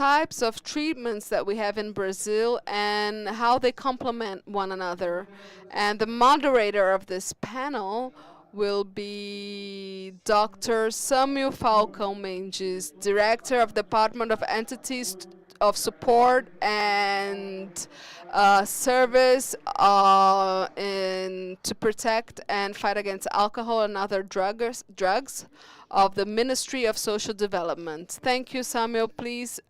types of treatments that we have in Brazil and how they complement one another. And the moderator of this panel will be Dr. Samuel Falcão Mendes, Director of Department of Entities of Support and Service to protect and fight against alcohol and other drugs of the Ministry of Social Development. Thank you, Samuel. Please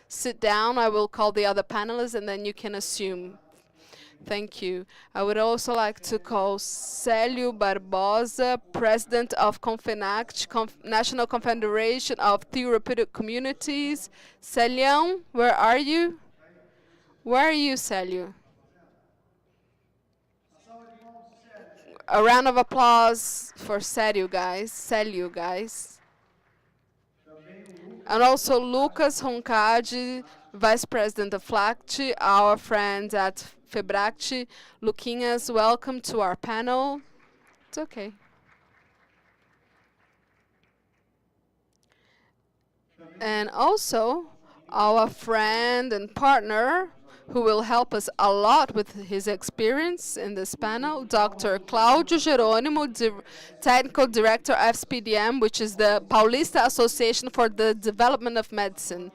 sit down. I will call the other panelists and then you can assume. Thank you. I would also like to call Célio Barbosa, President of CONFENACT, National Confederation of Therapeutic Communities. Célio, where are you? Where are you, Célio? A round of applause for Célio, guys. Célio, guys. And also Lucas Roncade, Vice President of FLACT, our friends at Febract. Luquinhas, welcome to our panel. It's okay. And also our friend and partner who will help us a lot with his experience in this panel, Dr. Cláudio Jerônimo, Technical Director of SPDM, which is the Paulista Association for the Development of Medicine.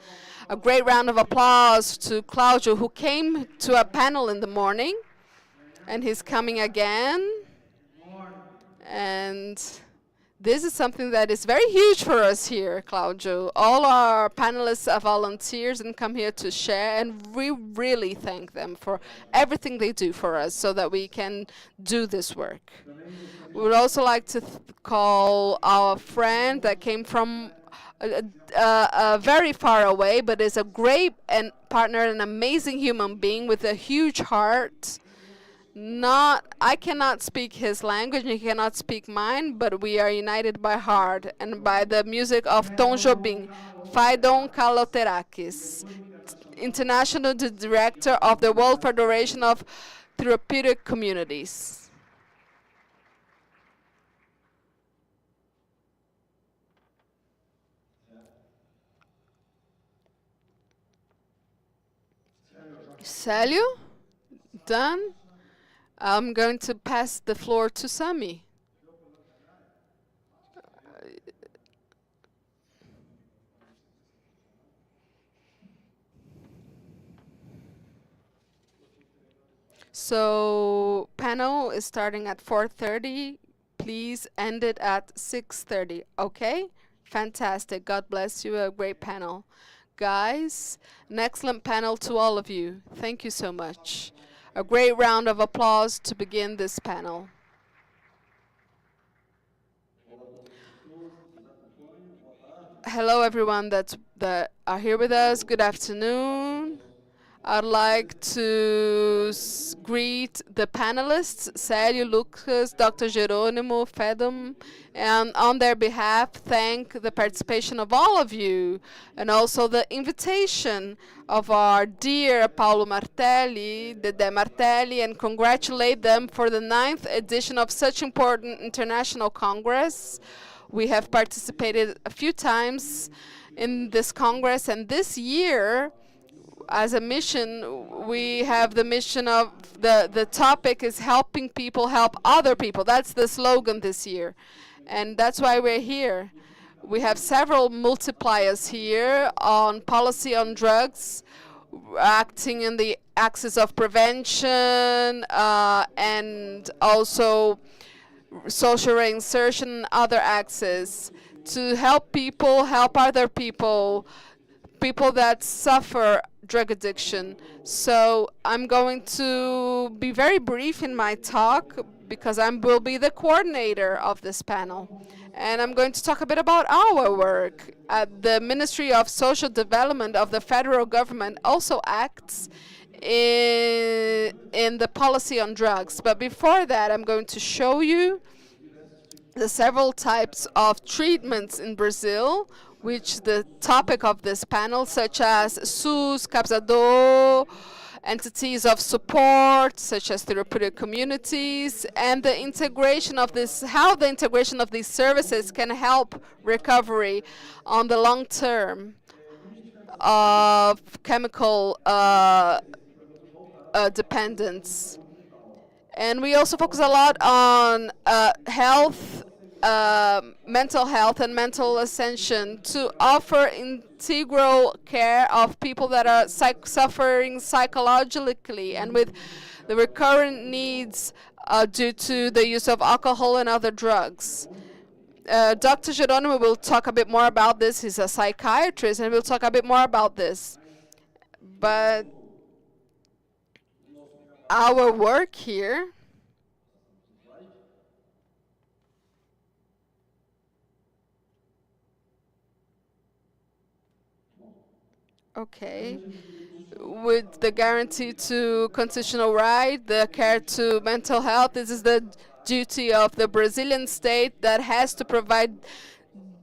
A great round of applause to Cláudio, who came to a panel in the morning, and he's coming again. And this is something that is very huge for us here, Cláudio. All our panelists are volunteers and come here to share, and we really thank them for everything they do for us so that we can do this work. We would also like to call our friend that came from very far away, but is a great and partner, an amazing human being with a huge heart. I cannot speak his language, and he cannot speak mine, but we are united by heart and by the music of Tom Jobim, Faidon Kaloterakis, International Director of the World Federation of Therapeutic Communities. Célio, done? I'm going to pass the floor to Sami. So panel is starting at 4:30. Please end it at 6:30. Okay? Fantastic. God bless you. A great panel. Guys, an excellent panel to all of you. Thank you so much. A great round of applause to begin this panel. Hello, everyone that are here with us. Good afternoon. I'd like to greet the panelists, Célio, Lucas, Dr. Jerônimo, Fedom, and on their behalf, thank the participation of all of you, and also the invitation of our dear Paulo Martelli, Dedé Martelli, and congratulate them for the 9th edition of such important international congress. We have participated a few times in this congress, and this year, as a mission, we have the mission of the topic is helping people help other people. That's the slogan this year. And that's why we're here. We have several multipliers here on policy on drugs, acting in the axis of prevention, and also social reinsertion and other axes to help people, help other people, people that suffer drug addiction. So I'm going to be very brief in my talk because I will be the coordinator of this panel. And I'm going to talk a bit about our work. The Ministry of Social Development of the federal government also acts in the policy on drugs. But before that, I'm going to show you the several types of treatments in Brazil, which the topic of this panel, such as SUS, Capsador, entities of support, such as therapeutic communities, and the integration of this, how the integration of these services can help recovery on the long term. of chemical dependence. And we also focus a lot on health, mental health, and mental ascension to offer integral care of people that are suffering psychologically and with the recurrent needs due to the use of alcohol and other drugs. Dr. Geronimo will talk a bit more about this. He's a psychiatrist, and we'll talk a bit more about this. But our work here, okay, with the guarantee to constitutional right, the care to mental health, this is the duty of the Brazilian state that has to provide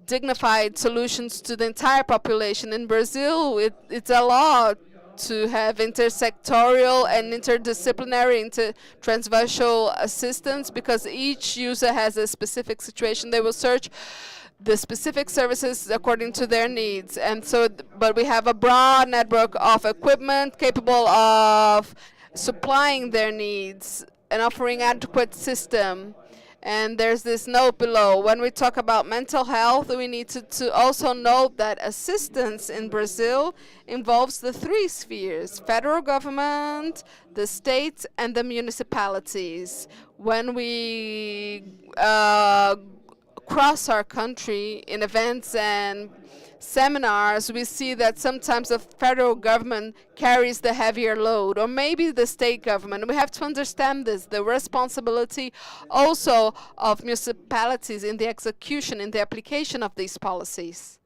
dignified solutions to the entire population. In Brazil, it's a law to have intersectorial and interdisciplinary, transversal assistance because each user has a specific situation. They will search the specific services according to their needs. And so, but we have a broad network of equipment capable of supplying their needs and offering adequate system. And there's this note below. When we talk about mental health, we need to also note that assistance in Brazil involves the three spheres: federal government, the states, and the municipalities. When we cross our country in events and seminars, we see that sometimes the federal government carries the heavier load, or maybe the state government. We have to understand this, the responsibility also of municipalities in the execution, in the application of these policies.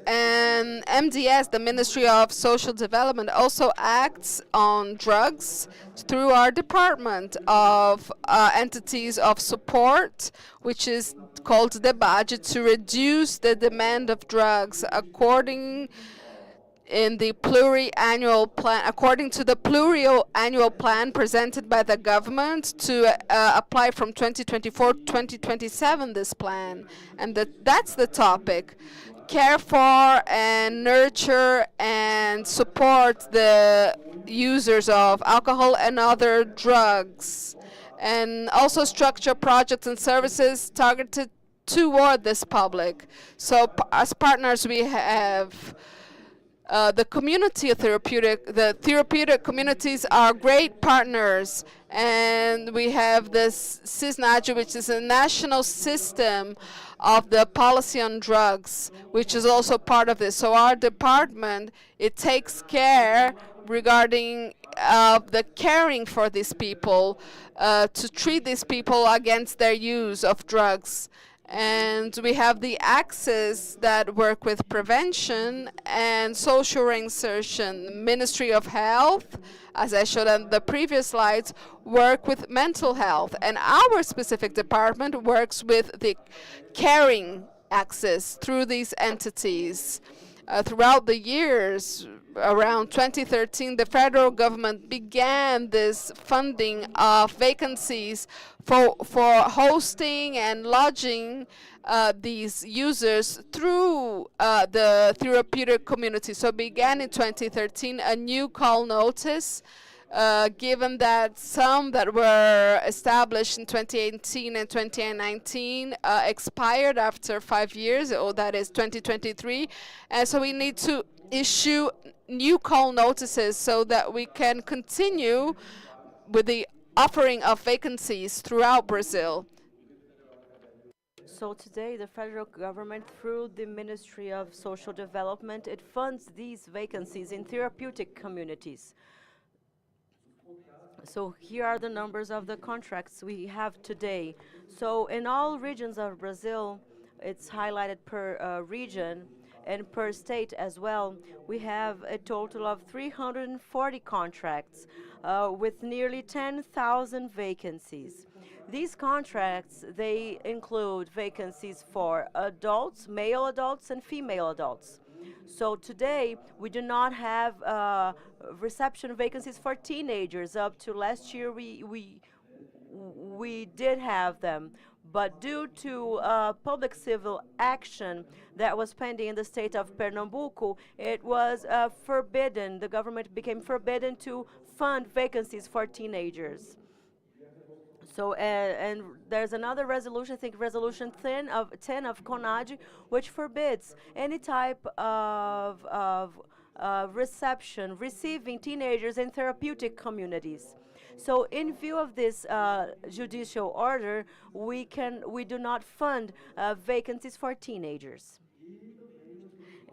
And MDS, the Ministry of Social Development, also acts on drugs through our department of entities of support, which is called the budget, to reduce the demand of drugs according to the pluriannual plan presented by the government to apply from 2024 to 2027 this plan. And that's the topic: care for and nurture and support the users of alcohol and other drugs, and also structure projects and services targeted toward this public. So as partners, we have the therapeutic communities are great partners, and we have this CISNAD, which is a national system of the policy on drugs, which is also part of this. So our department, it takes care regarding the caring for these people, to treat these people against their use of drugs. And we have the axis that work with prevention and social reinsertion. Ministry of Health, as I showed on the previous slides, work with mental health. And our specific department works with the caring axis through these entities. Throughout the years, around 2013, the federal government began this funding of vacancies for hosting and lodging these users through the therapeutic community. So began in 2013 a new call notice, given that some that were established in 2018 and 2019 expired after 5 years, or that is 2023. And so we need to issue new call notices so that we can continue with the offering of vacancies throughout Brazil. So today, the federal government, through the Ministry of Social Development, it funds these vacancies in therapeutic communities. So here are the numbers of the contracts we have today. So in all regions of Brazil, it's highlighted per region and per state as well. We have a total of 340 contracts with nearly 10,000 vacancies. These contracts, they include vacancies for adults, male adults and female adults. So today, we do not have reception vacancies for teenagers. Up to last year, we did have them, But due to public civil action that was pending in the state of Pernambuco, it was forbidden. The government became forbidden to fund vacancies for teenagers. So, and there's another resolution, I think resolution 10 of CONADI, which forbids any type of receiving teenagers in therapeutic communities. So, in view of this judicial order, we do not fund vacancies for teenagers.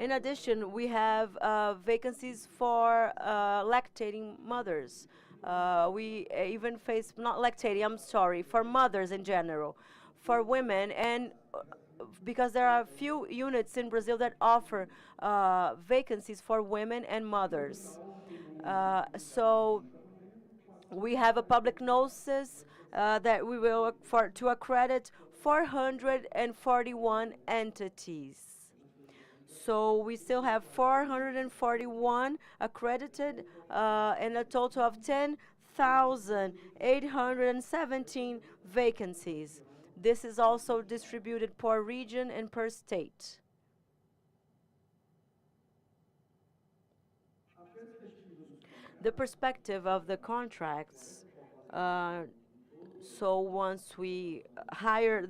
In addition, we have vacancies for lactating mothers. We even face, not lactating, I'm sorry, for mothers in general, for women, and because there are few units in Brazil that offer vacancies for women and mothers. So we have a public notice that we will for to accredit 441 entities. So we still have 441 accredited and a total of 10,817 vacancies. This is also distributed per region and per state. The perspective of the contracts, uh, so once we hire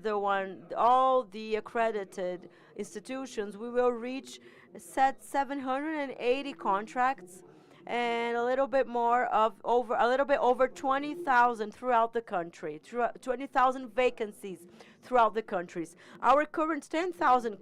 all the accredited institutions, we will reach set 780 contracts and a little bit over 20,000 throughout the country, 20,000 vacancies throughout the countries. Our current 10,000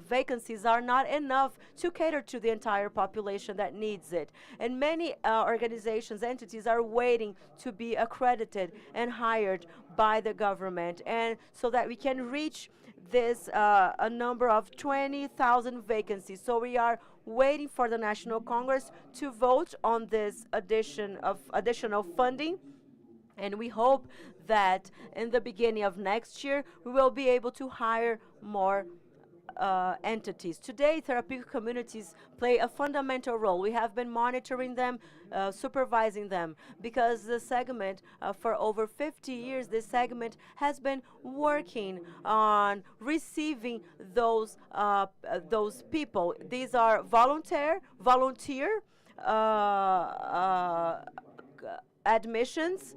vacancies are not enough to cater to the entire population that needs it. And many organizations, entities are waiting to be accredited and hired by the government, and so that we can reach this a number of 20,000 vacancies. So we are waiting for the National Congress to vote on this additional funding, and we hope that in the beginning of next year we will be able to hire more entities. Today, therapeutic communities play a fundamental role. We have been monitoring them, supervising them, because the segment, for over 50 years, this segment has been working on receiving those people. These are volunteer admissions.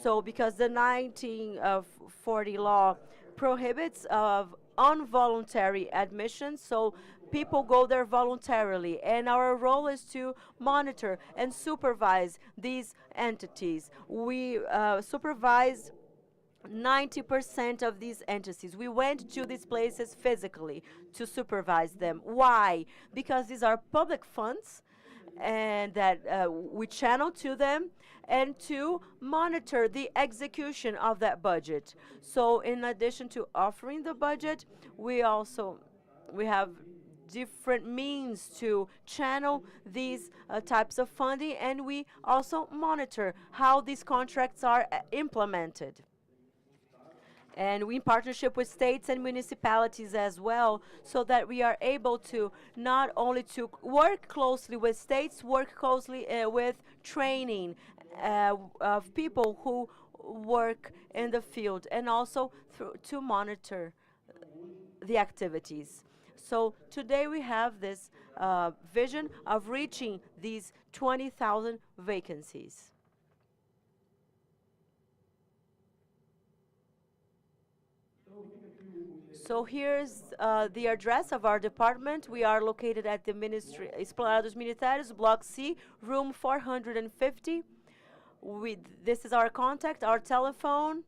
So, because the 1940 law prohibits of involuntary admission, so people go there voluntarily, and our role is to monitor and supervise these entities. We supervise 90% of these entities. We went to these places physically to supervise them. Why? Because these are public funds and that we channel to them, and to monitor the execution of that budget. So in addition to offering the budget, we have different means to channel these types of funding, and we also monitor how these contracts are implemented. And we in partnership with states and municipalities as well, so that we are able to not only to work closely with states, work closely with training of people who work in the field, and also to monitor the activities. So today we have this vision of reaching these 20,000 vacancies. So here's the address of our department. We are located at the Ministry, Esplanados Militares, Block C, room 450. This is our contact, our telephone.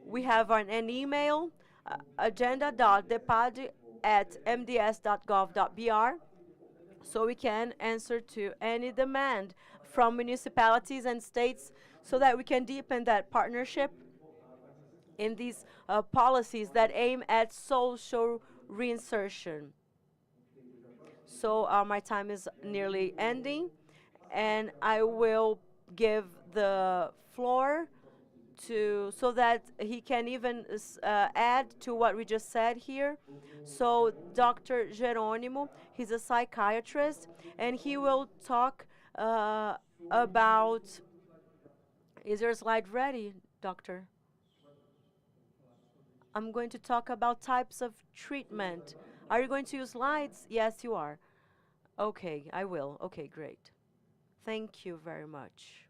We have an email, agenda.depad@mds.gov.br, so we can answer to any demand from municipalities and states, so that we can deepen that partnership in these policies that aim at social reinsertion. So my time is nearly ending, and I will give the floor to, so that he can even add to what we just said here. So Dr. Geronimo, he's a psychiatrist, and he will talk about, is your slide ready, doctor? I'm going to talk about types of treatment. Are you going to use slides? Yes, you are. Okay, I will. Okay, great. Thank you very much.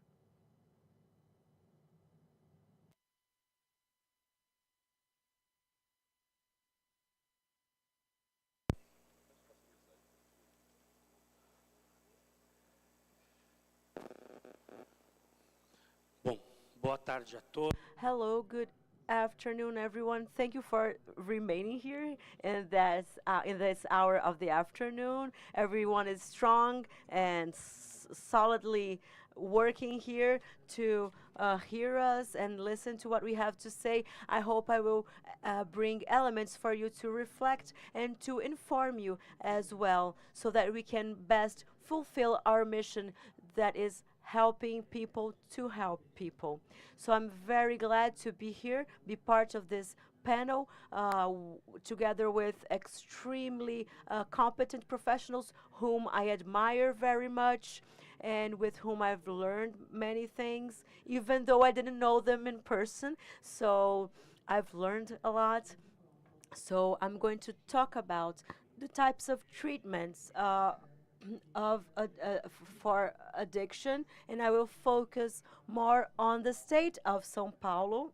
Bom, boa tarde a todos. Hello, good afternoon, everyone. Thank you for remaining here in this hour of the afternoon. Everyone is strong and solidly working here to hear us and listen to what we have to say. I hope I will bring elements for you to reflect and to inform you as well, so that we can best fulfill our mission, that is helping people to help people. So I'm very glad to be here, be part of this panel, together with extremely competent professionals whom I admire very much and with whom I've learned many things, even though I didn't know them in person. So I've learned a lot. So I'm going to talk about the types of treatments for addiction, and I will focus more on the state of São Paulo.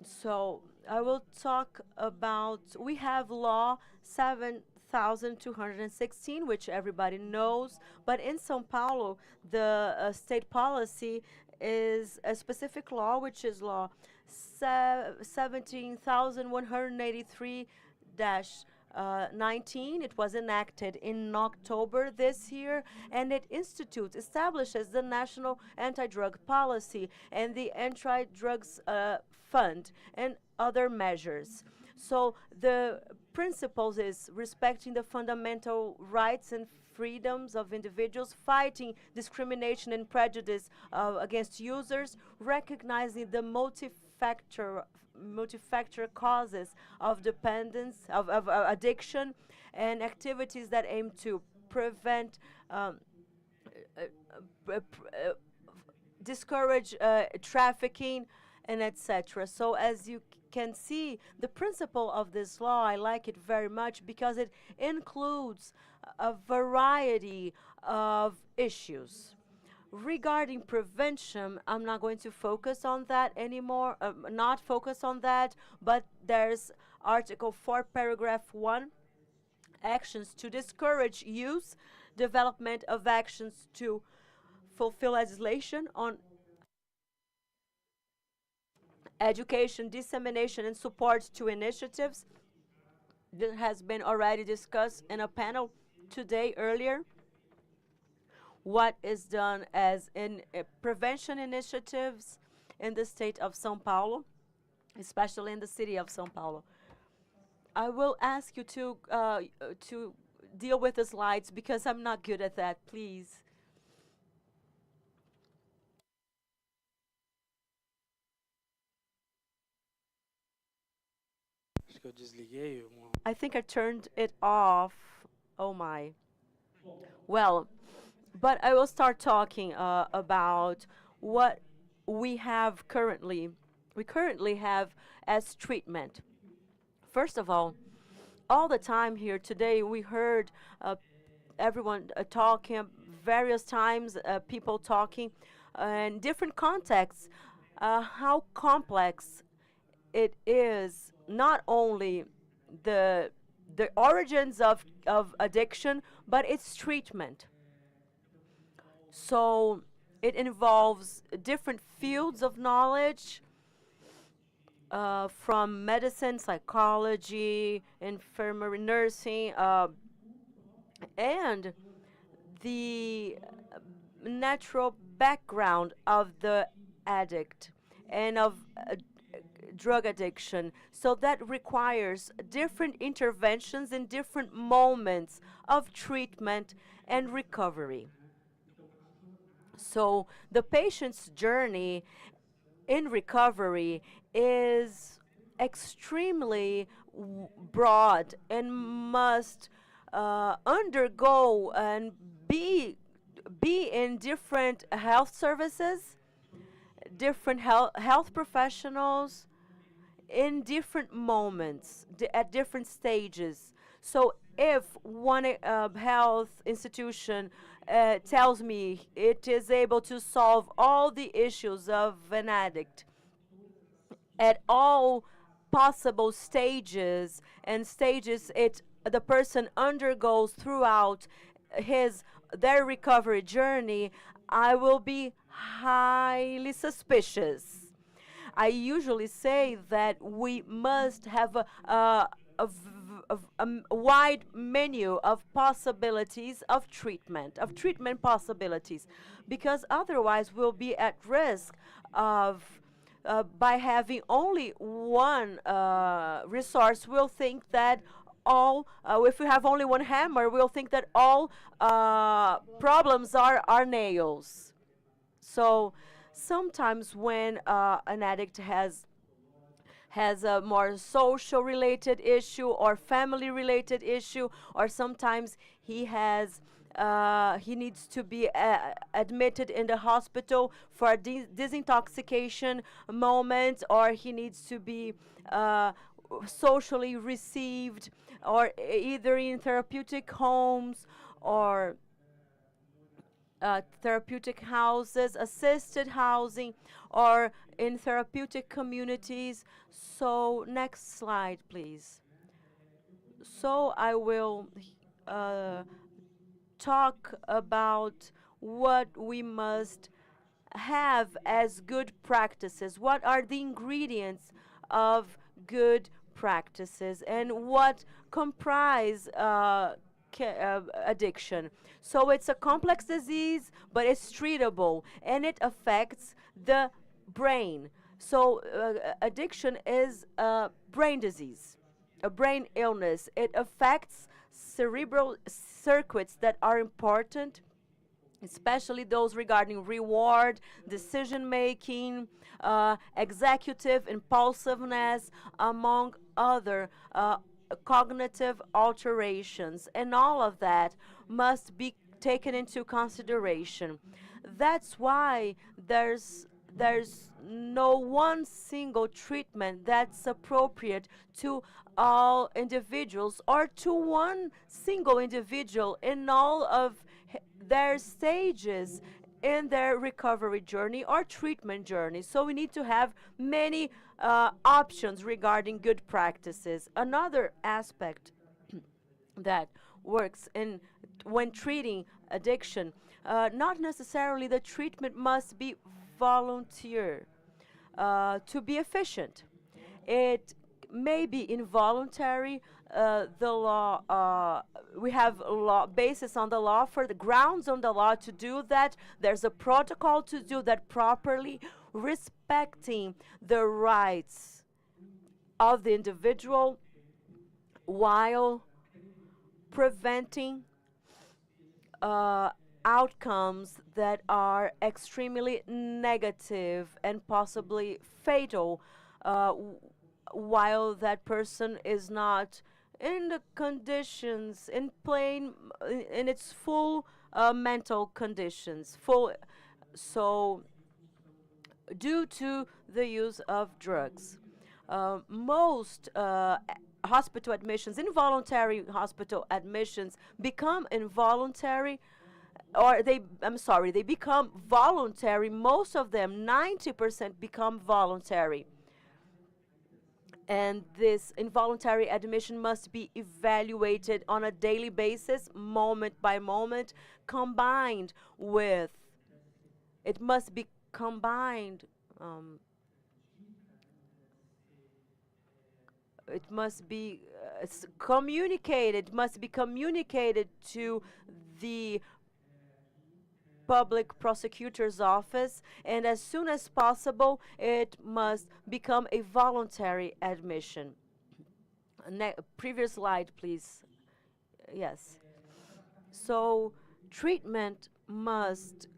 So I will talk about, we have law 7,216, which everybody knows, but in São Paulo, the state policy is a specific law, which is law 17,183 19. It was enacted in October this year, and it establishes the national anti-drug policy and the anti-drugs fund and other measures. So the principles is respecting the fundamental rights and freedoms of individuals, fighting discrimination and prejudice against users, recognizing the multi-factor causes of dependence, of addiction, and activities that aim to prevent, discourage trafficking, and etc. So as you can see, the principle of this law, I like it very much because it includes a variety of issues. Regarding prevention, I'm not going to focus on that anymore, not focus on that, but there's Article 4, Paragraph 1, actions to discourage use, development of actions to fulfill legislation on education, dissemination, and support to initiatives. This has been already discussed in a panel today earlier. What is done as in prevention initiatives in the state of São Paulo, especially in the city of São Paulo. I will ask you to deal with the slides because I'm not good at that, please. Acho que eu desliguei. I think I turned it off. Oh my. Well, but I will start talking about what we have currently. We currently have as treatment. First of all the time here today, we heard everyone talking, various times, people talking in different contexts, how complex it is, not only the origins of addiction, but its treatment. So it involves different fields of knowledge, from medicine, psychology, infirmary, nursing, and the natural background of the addict and of drug addiction. So that requires different interventions in different moments of treatment and recovery. So the patient's journey in recovery is extremely broad and must undergo and be in different health services, different health professionals in different moments, at different stages. So if one health institution tells me it is able to solve all the issues of an addict at all possible stages and stages it the person undergoes throughout his their recovery journey, I will be highly suspicious. I usually say that we must have a wide menu of possibilities of treatment possibilities, because otherwise we'll be at risk of by having only one resource, we'll think that all, if we have only one hammer, we'll think that all problems are nails. So sometimes when an addict has a more social related issue or family related issue, or sometimes he needs to be admitted in the hospital for a disintoxication moment, or he needs to be socially received, or either in therapeutic homes or therapeutic houses, assisted housing, or in therapeutic communities. So, next slide, please. So, I will uh, talk about what we must have as good practices. What are the ingredients of good practices, and what comprise addiction? So it's a complex disease, but it's treatable, and it affects the brain. So addiction is a brain disease, a brain illness. It affects cerebral circuits that are important, especially those regarding reward, decision making, executive impulsiveness, among other cognitive alterations. And all of that must be taken into consideration. That's why there's no one single treatment that's appropriate to all individuals, or to one single individual in all of their stages in their recovery journey or treatment journey. So we need to have many options regarding good practices. Another aspect that works in when treating addiction, not necessarily the treatment must be volunteer to be efficient. It may be involuntary. The law, we have law basis on the law, for the grounds on the law to do that. There's a protocol to do that properly, respecting the rights of the individual while preventing outcomes that are extremely negative and possibly fatal while that person is not in the conditions, in its full mental conditions, full. So, due to the use of drugs, most hospital admissions, involuntary hospital admissions, become involuntary, or they become voluntary. Most of them, 90%, become voluntary. And this involuntary admission must be evaluated on a daily basis, moment by moment, combined with, it must be combined, it must be must be communicated to the public prosecutor's office, and as soon as possible it must become a voluntary admission. Previous slide, please. Yes. So treatment must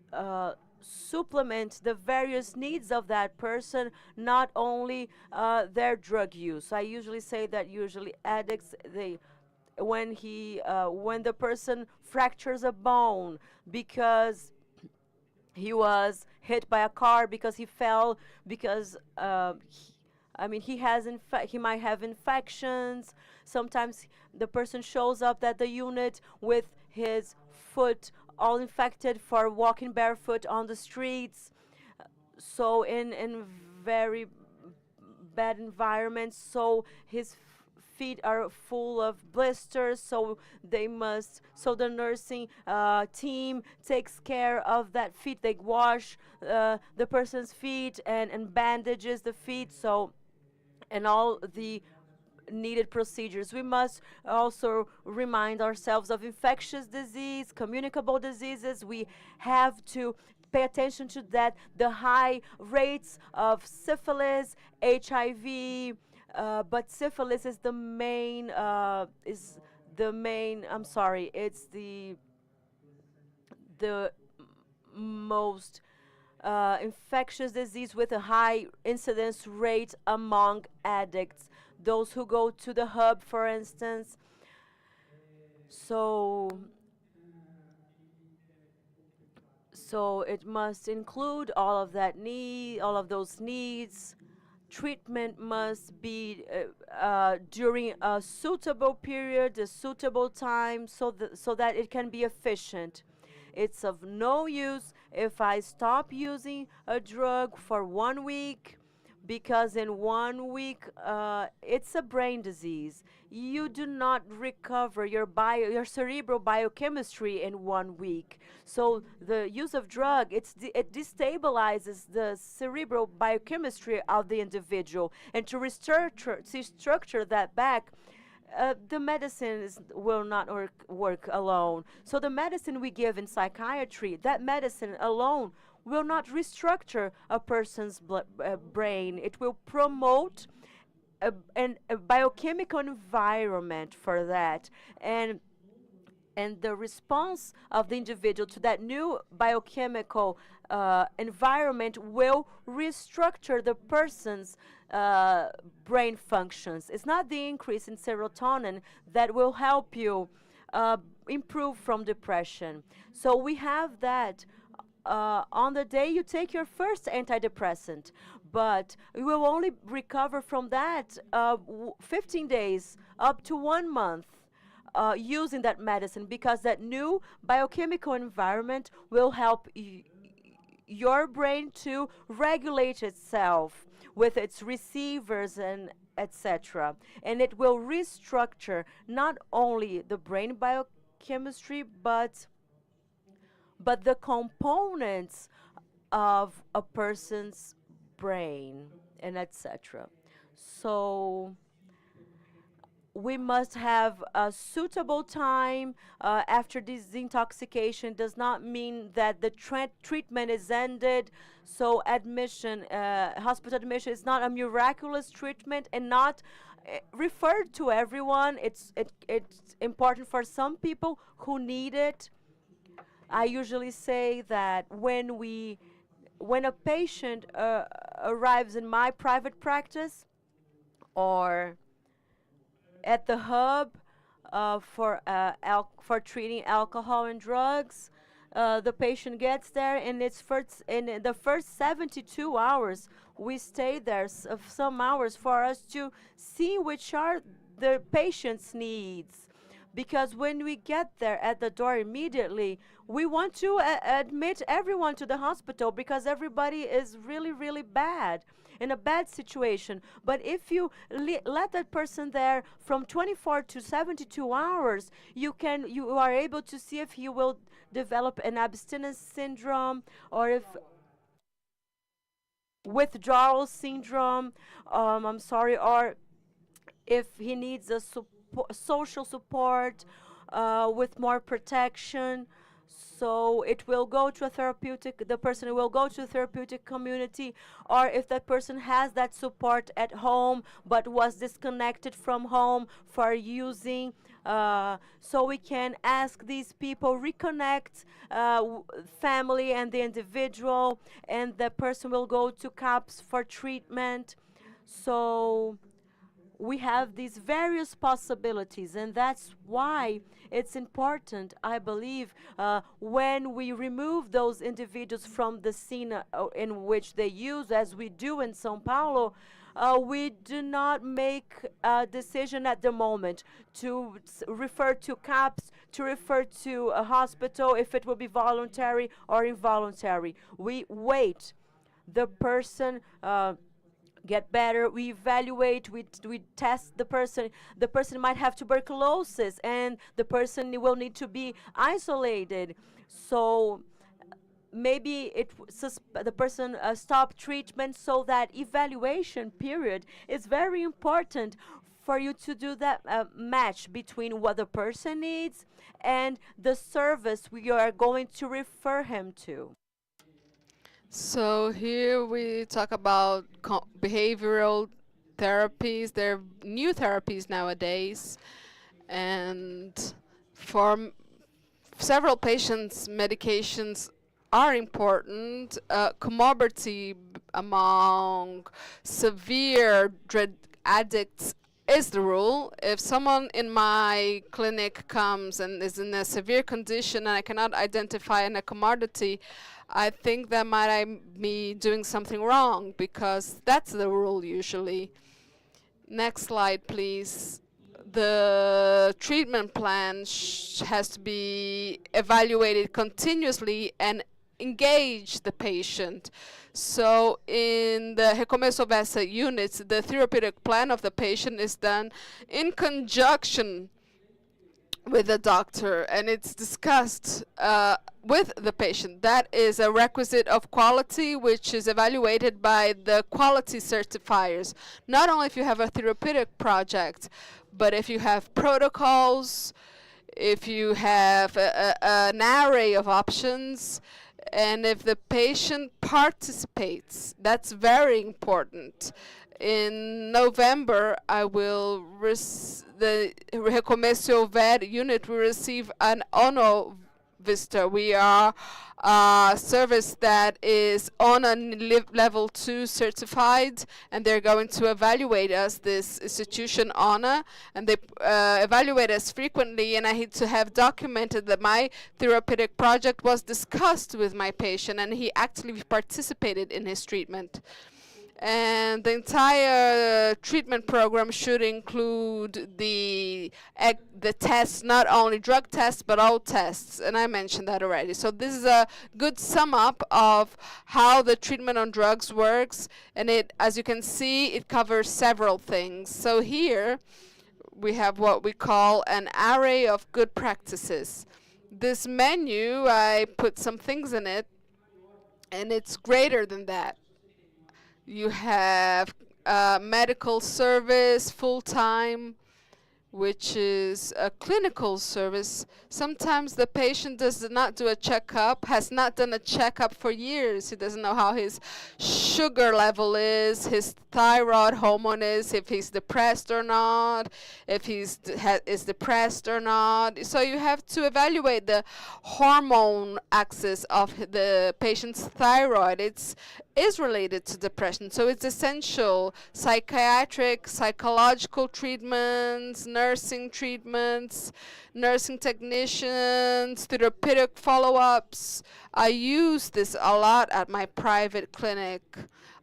supplement the various needs of that person, not only their drug use. I usually say that usually addicts, when the person fractures a bone because he was hit by a car because he fell because I mean he might have infections. Sometimes the person shows up at the unit with his foot all infected for walking barefoot on the streets. So in very bad environments, so his feet are full of blisters, so the nursing team takes care of that feet. They wash the person's feet and bandages the feet, so and all the needed procedures. We must also remind ourselves of infectious disease, communicable diseases. We have to pay attention to that. The high rates of syphilis, HIV, but syphilis is the main, I'm sorry, it's the most infectious disease with a high incidence rate among addicts. Those who go to the hub, for instance. So, so it must include all of those needs. Treatment must be during a suitable period, a suitable time, so that it can be efficient. It's of no use if I stop using a drug for 1 week, because in 1 week it's a brain disease. You do not recover your cerebral biochemistry in 1 week. So the use of drug, it destabilizes the cerebral biochemistry of the individual, and to restructure that back, the medicines will not work alone. So the medicine we give in psychiatry, that medicine alone will not restructure a person's brain. It will promote a biochemical environment for that. And the response of the individual to that new biochemical environment will restructure the person's brain functions. It's not the increase in serotonin that will help you improve from depression. So we have that on the day you take your first antidepressant, but you will only recover from that 15 days up to 1 month using that medicine, because that new biochemical environment will help your brain to regulate itself with its receivers and etc. And it will restructure not only the brain biochemistry, but the components of a person's brain and etc. So we must have a suitable time after this intoxication. Does not mean that the treatment is ended. So hospital admission is not a miraculous treatment and not referred to everyone. It's important for some people who need it. I usually say that when a patient arrives in my private practice or at the hub for treating alcohol and drugs, the patient gets there, and in the first 72 hours we stay there some hours for us to see which are the patient's needs, because when we get there at the door immediately, we want to admit everyone to the hospital because everybody is really, really bad, in a bad situation. But if you let that person there from 24 to 72 hours, you are able to see if he will develop an abstinence syndrome, or if withdrawal syndrome, I'm sorry, or if he needs a social support with more protection. So it will go to the person will go to a therapeutic community, or if that person has that support at home but was disconnected from home for using. So we can ask these people reconnect family and the individual, and the person will go to CAPS for treatment. So we have these various possibilities, and that's why it's important, I believe, when we remove those individuals from the scene in which they use, as we do in São Paulo. We do not make a decision at the moment to refer to CAPS, to refer to a hospital, if it will be voluntary or involuntary. We wait. The person get better, we evaluate, we test the person. The person might have tuberculosis, and the person will need to be isolated. So maybe the person stop treatment. So that evaluation period is very important for you to do that match between what the person needs and the service we are going to refer him to. So here we talk about behavioral therapies. There are new therapies nowadays, and for several patients, medications are important. Comorbidity among severe drug addicts is the rule. If someone in my clinic comes and is in a severe condition and I cannot identify a comorbidity, I think that might I be doing something wrong, because that's the rule usually. Next slide, please. The treatment plan has to be evaluated continuously and engage the patient. So in the Recomeço Versa units, the therapeutic plan of the patient is done in conjunction with the doctor, and it's discussed with the patient. That is a requisite of quality, which is evaluated by the quality certifiers. Not only if you have a therapeutic project, but if you have protocols, if you have an array of options, and if the patient participates. That's very important. In November, I will the Recomeço Ver unit will receive an ONO Vista. We are a service that is on a level 2 certified, and they're going to evaluate us, this institution ONA, and they evaluate us frequently, and I need to have documented that my therapeutic project was discussed with my patient and he actually participated in his treatment. And the entire treatment program should include the tests, not only drug tests, but all tests. And I mentioned that already. So this is a good sum up of how the treatment on drugs works. And it, as you can see, it covers several things. So here we have what we call an array of good practices. This menu, I put some things in it, and it's greater than that. You have medical service full-time, which is a clinical service. Sometimes the patient does not do a checkup, has not done a checkup for years. He doesn't know how his sugar level is, his thyroid hormone is, if he's depressed or not, if he's is depressed or not. So you have to evaluate the hormone axis of the patient's thyroid. Is related to depression, so it's essential. Psychiatric, psychological treatments, nursing treatments, nursing technicians, therapeutic follow-ups. I use this a lot at my private clinic.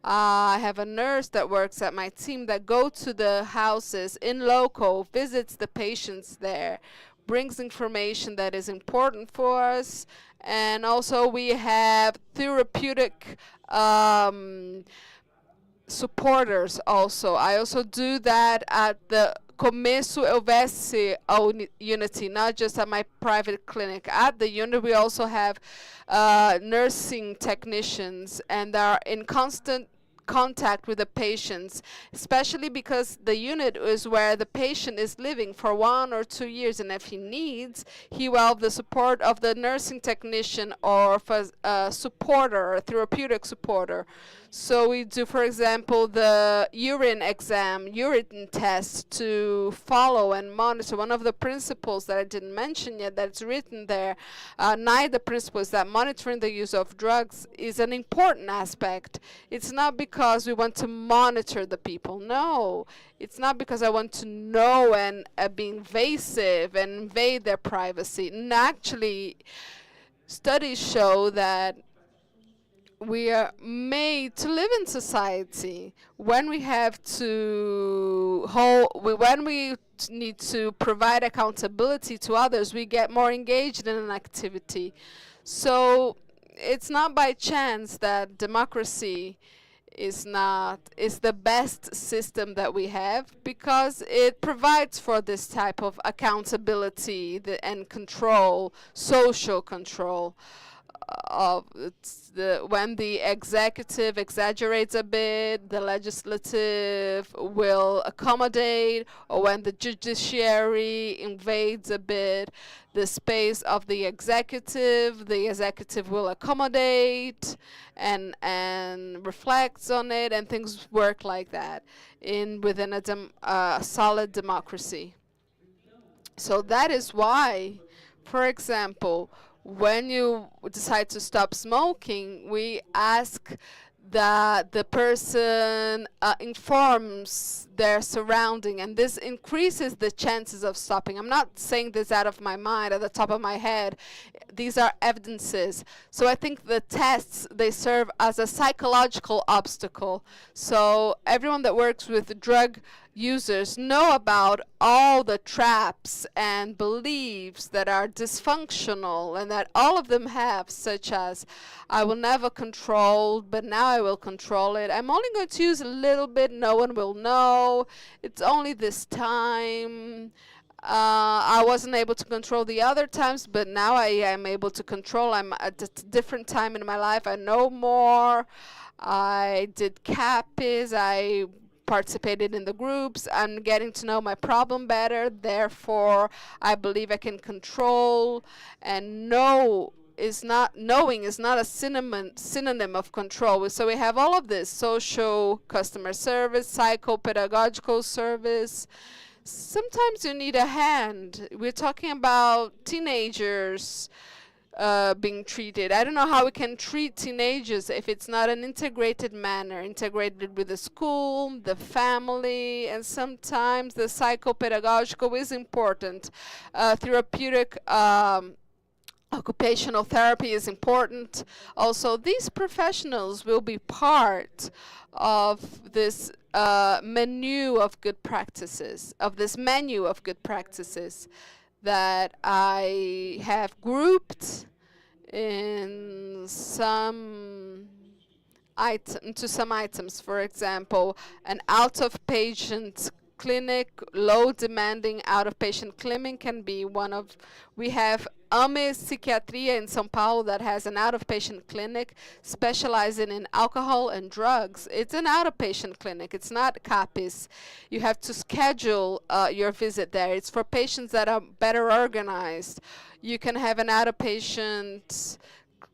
I have a nurse that works at my team that go to the houses in loco, visits the patients there, brings information that is important for us. And also we have therapeutic supporters also. I also do that at the Começo Elvese unity, not just at my private clinic. At the unit, we also have nursing technicians, and they are in constant contact with the patients, especially because the unit is where the patient is living for 1 or 2 years, and if he needs, he will have the support of the nursing technician or for a supporter, a therapeutic supporter. So we do, for example, the urine exam, urine test to follow and monitor. One of the principles that I didn't mention yet that's written there, neither principle, is that monitoring the use of drugs is an important aspect. It's not because we want to monitor the people. No, it's not because I want to know and be invasive and invade their privacy. And actually, studies show that we are made to live in society. When we have to when we need to provide accountability to others, we get more engaged in an activity. So it's not by chance that democracy is the best system that we have, because it provides for this type of accountability and control, social control. When the executive exaggerates a bit, the legislative will accommodate, or when the judiciary invades a bit the space of the executive will accommodate and reflects on it, and things work like that within a solid democracy. So that is why, for example, when you decide to stop smoking, we ask that the person informs their surrounding, and this increases the chances of stopping. I'm not saying this out of my mind, at the top of my head. These are evidences. So I think the tests, they serve as a psychological obstacle. So everyone that works with drug users know about all the traps and beliefs that are dysfunctional and that all of them have, such as, I will never control, but now I will control it. I'm only going to use a little bit, no one will know. It's only this time. I wasn't able to control the other times, but now I am able to control. I'm at a different time in my life. I know more. I did CAPIS. I participated in the groups. I'm getting to know my problem better. Therefore, I believe I can control. And knowing is not a synonym of control. So we have all of this: social customer service, psychopedagogical service. Sometimes you need a hand. We're talking about teenagers being treated. I don't know how we can treat teenagers if it's not an integrated manner, integrated with the school, the family, and sometimes the psychopedagogical is important. Therapeutic occupational therapy is important. Also, these professionals will be part of this menu of good practices, that I have grouped in some items. For example, an out-of-patient clinic, low demanding out-of-patient clinic can be one of. We have AME Psiquiatria in São Paulo that has an out-of-patient clinic specializing in alcohol and drugs. It's an out-of-patient clinic. It's not CAPIS. You have to schedule your visit there. It's for patients that are better organized. You can have an out-of-patient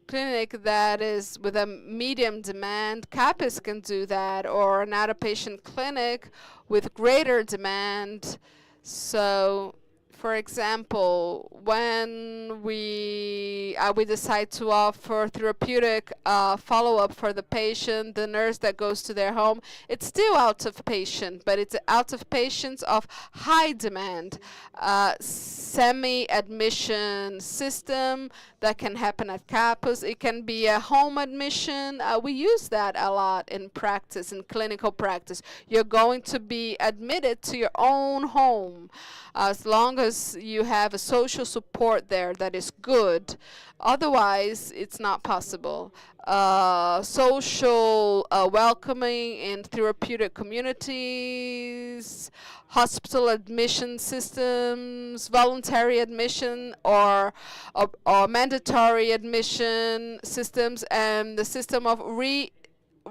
clinic that is with a medium demand. CAPIS can do that, or an out-of-patient clinic with greater demand. So, for example, when we decide to offer therapeutic follow-up for the patient, the nurse that goes to their home, it's still out of patient, but it's out of patients of high demand. Semi-admission system that can happen at campus. It can be a home admission. We use that a lot in practice, in clinical practice. You're going to be admitted to your own home as long as you have a social support there that is good. Otherwise, it's not possible. Social welcoming in therapeutic communities, hospital admission systems, voluntary admission or mandatory admission systems, and the system of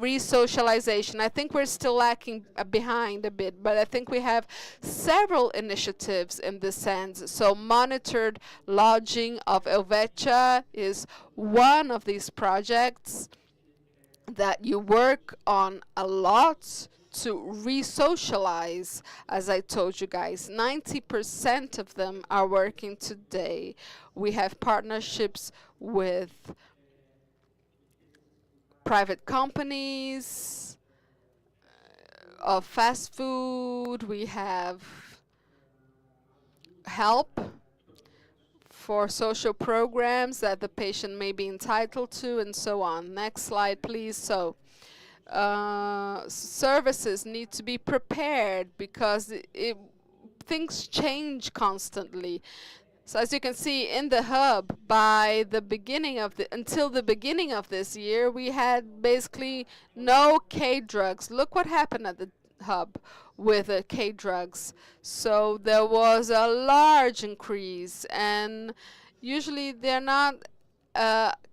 re-socialization. I think we're still lacking behind a bit, but I think we have several initiatives in this sense. So monitored lodging of Helvetia is one of these projects that you work on a lot to re-socialize. As I told you guys, 90% of them are working today. We have partnerships with private companies of fast food. We have help for social programs that the patient may be entitled to, and so on. Next slide, please. So, services need to be prepared because things change constantly. So as you can see in the hub, by the beginning of until the beginning of this year, we had basically no K drugs. Look what happened at the hub with the K drugs. So there was a large increase, and usually they're not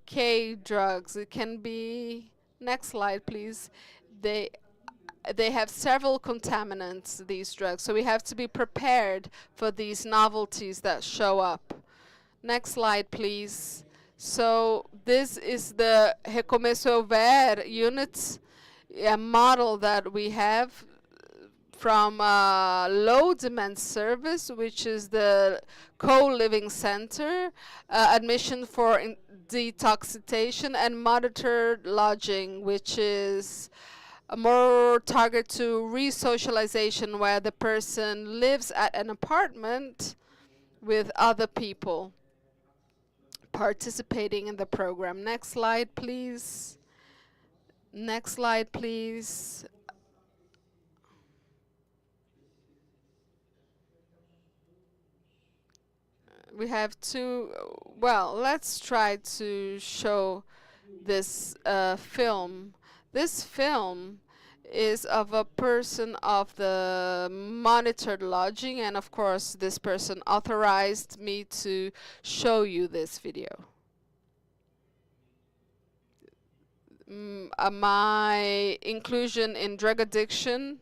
K drugs. It can be, next slide please. They they have several contaminants, these drugs, so we have to be prepared for these novelties that show up. Next slide, please. So this is the Recomeço Ver unit, a model that we have from low demand service, which is the co-living center, admission for detoxification, and monitored lodging, which is more target to re-socialization, where the person lives at an apartment with other people participating in the program. Next slide, please. Next slide, please. We have two, well, let's try to show this film. This film is of a person of the monitored lodging, and of course this person authorized me to show you this video. My inclusion in drug addiction,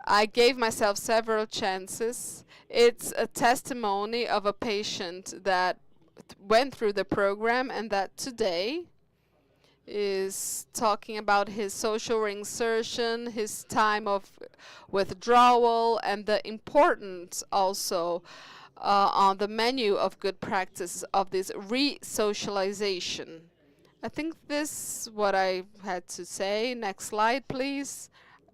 I gave myself several chances. It's a testimony of a patient that went through the program and that today is talking about his social reinsertion, his time of withdrawal, and the importance also on the menu of good practice of this re-socialization. I think this is what I had to say. Next slide, please.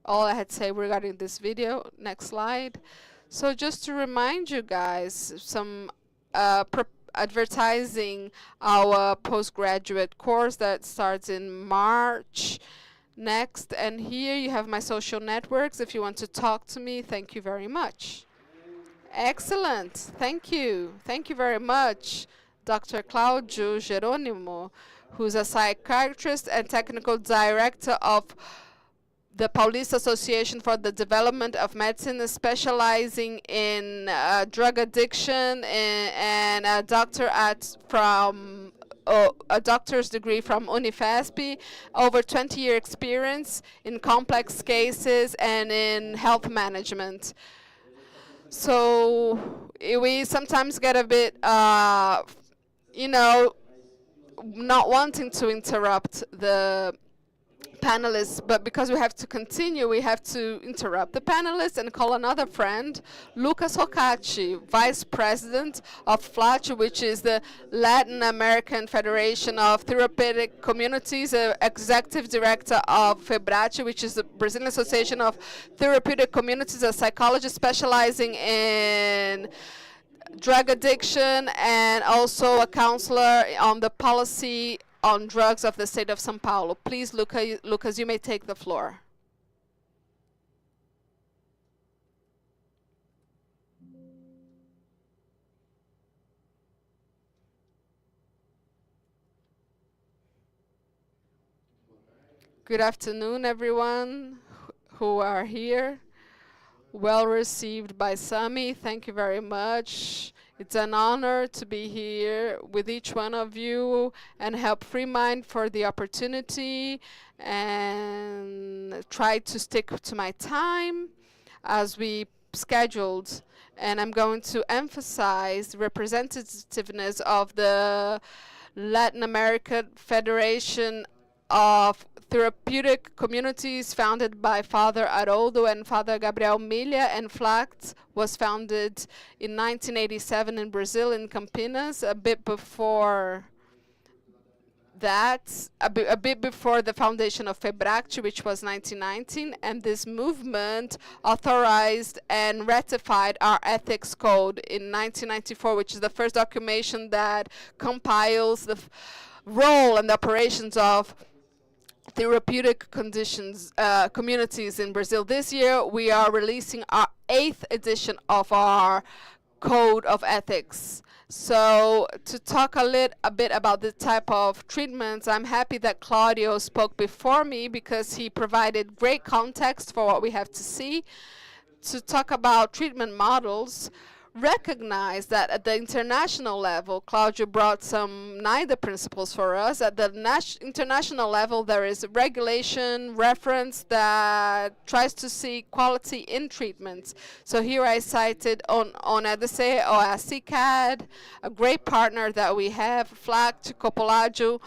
All I had to say regarding this video. Next slide. So just to remind you guys, some advertising our postgraduate course that starts in March next. And here you have my social networks. If you want to talk to me, thank you very much. Excellent. Thank you. Thank you very much, Dr. Claudio Geronimo, who's a psychiatrist and technical director of the Paulista Association for the Development of Medicine, specializing in drug addiction, and a doctor from a doctor's degree from Unifesp, over 20-year experience in complex cases and in health management. So we sometimes get a bit, you know, not wanting to interrupt the panelists, but because we have to continue, we have to interrupt the panelists and call another friend, Lucas Rocacci, Vice President of FLAT, which is the Latin American Federation of Therapeutic Communities, Executive Director of FEBRAT, which is the Brazilian Association of Therapeutic Communities, a psychologist specializing in drug addiction, and also a counselor on the policy on drugs of the state of São Paulo. Please, Lucas, you may take the floor. Good afternoon, everyone who are here. Well received by Sami. Thank you very much. It's an honor to be here with each one of you and help Freemind for the opportunity and try to stick to my time as we scheduled. And I'm going to emphasize the representativeness of the Latin American Federation of Therapeutic Communities, founded by Father Haroldo and Father Gabriel Milha, and FLACT was founded in 1987 in Brazil, in Campinas, a bit before that, a bit before the foundation of FEBRACT, which was 1919, and this movement authorized and ratified our ethics code in 1994, which is the first documentation that compiles the role and the operations of therapeutic conditions communities in Brazil. This year, we are releasing our 8th edition of our code of ethics. So to talk a bit about the type of treatments, I'm happy that Claudio spoke before me because he provided great context for what we have to see. To talk about treatment models, recognize that at the international level, Claudio brought some NIDA principles for us. At the international level, there is regulation reference that tries to see quality in treatments. So here I cited on EDC or CCAD, a great partner that we have, FLACT, Copolagio,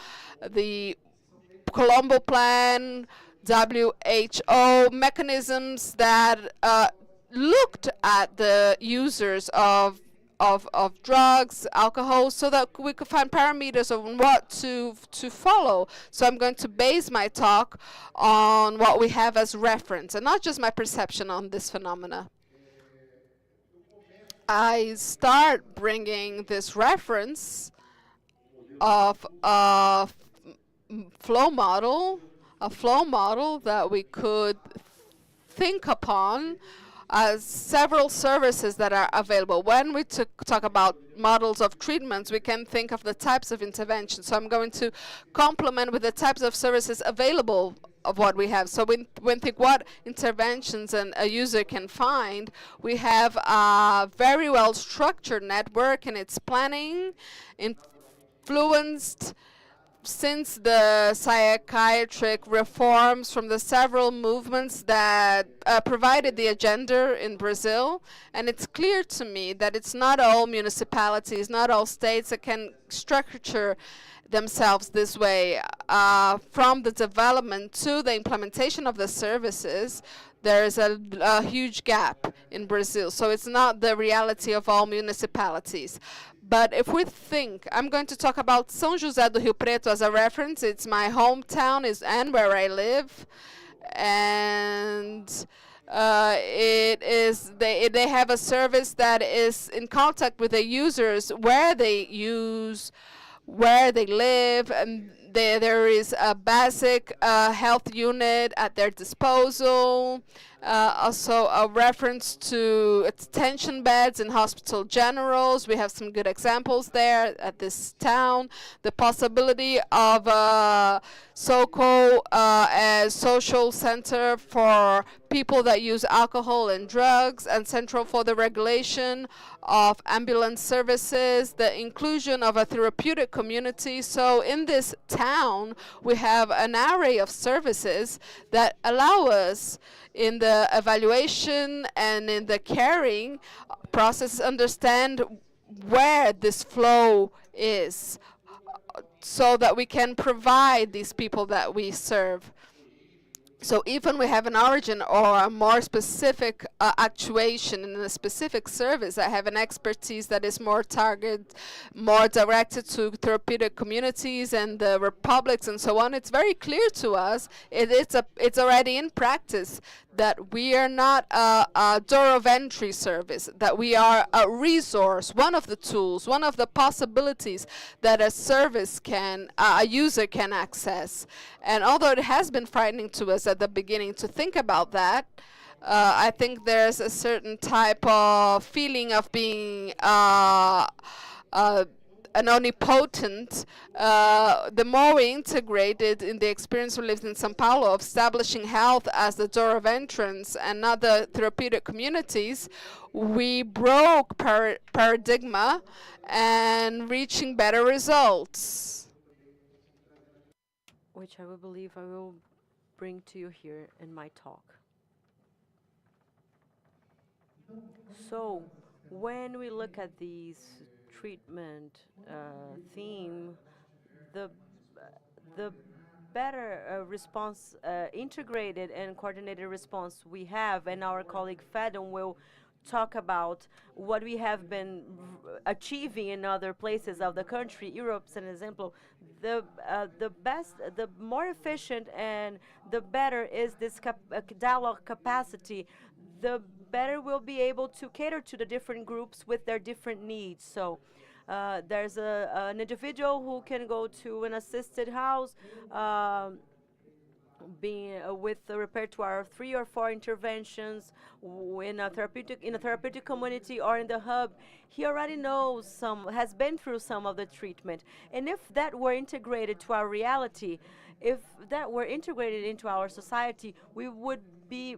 the Colombo Plan, WHO, mechanisms that looked at the users of drugs, alcohol, so that we could find parameters of what to follow. So I'm going to base my talk on what we have as reference, and not just my perception on this phenomena. I start bringing this reference of a flow model, that we could think upon as several services that are available. When we talk about models of treatments, we can think of the types of interventions. So I'm going to complement with the types of services available of what we have. So when think what interventions a user can find, we have a very well structured network, and its planning, influenced since the psychiatric reforms from the several movements that provided the agenda in Brazil. And it's clear to me that it's not all municipalities, not all states that can structure themselves this way. From the development to the implementation of the services, there is a huge gap in Brazil. So it's not the reality of all municipalities. But if we think, I'm going to talk about São José do Rio Preto as a reference. It's my hometown and where I live. And they have a service that is in contact with the users where they live, and there is a basic health unit at their disposal. Also a reference to attention beds in hospital generals. We have some good examples there at this town. The possibility of a so-called as social center for people that use alcohol and drugs, and central for the regulation of ambulance services, the inclusion of a therapeutic community. So in this town, we have an array of services that allow us in the evaluation and in the caring process understand where this flow is, so that we can provide these people that we serve. So even we have an origin or a more specific actuation in a specific service, I have an expertise that is more more directed to therapeutic communities and the republics and so on. It's very clear to us, it's already in practice, that we are not a door of entry service, that we are a resource, one of the tools, one of the possibilities that a user can access. And although it has been frightening to us at the beginning to think about that, I think there's a certain type of feeling of being an omnipotent, the more we integrated in the experience we lived in São Paulo of establishing health as the door of entrance and not the therapeutic communities, we broke paradigma and reaching better results. Which I will believe I will bring to you here in my talk. So, when we look at these treatment theme, the the better response, integrated and coordinated response we have, and our colleague Fadon will talk about what we have been achieving in other places of the country. Europe's an example. The best, the more efficient, and the better is this dialogue capacity, the better we'll be able to cater to the different groups with their different needs. So there's an individual who can go to an assisted house, being with the repertoire of 3 or 4 interventions in a therapeutic community or in the hub. He already knows some, has been through some of the treatment, and if that were integrated to our reality, if that were integrated into our society, we would be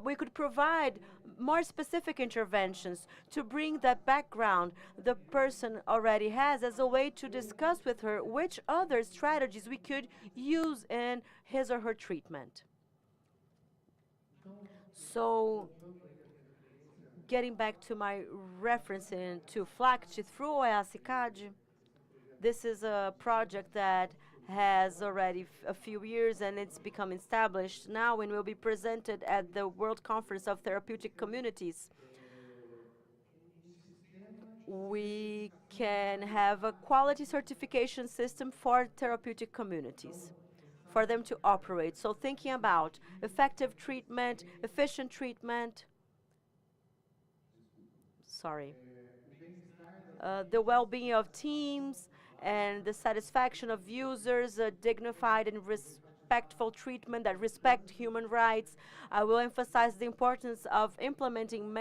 we could provide more specific interventions to bring that background the person already has as a way to discuss with her which other strategies we could use in his or her treatment. So, getting back to my reference to FLACT through OEACICAD, this is a project that has already a few years, and it's become established now and will be presented at the World Conference of Therapeutic Communities. We can have a quality certification system for therapeutic communities for them to operate. So thinking about effective treatment, efficient treatment, sorry, the well-being of teams, and the satisfaction of users, a dignified and respectful treatment that respect human rights. I will emphasize the importance of implementing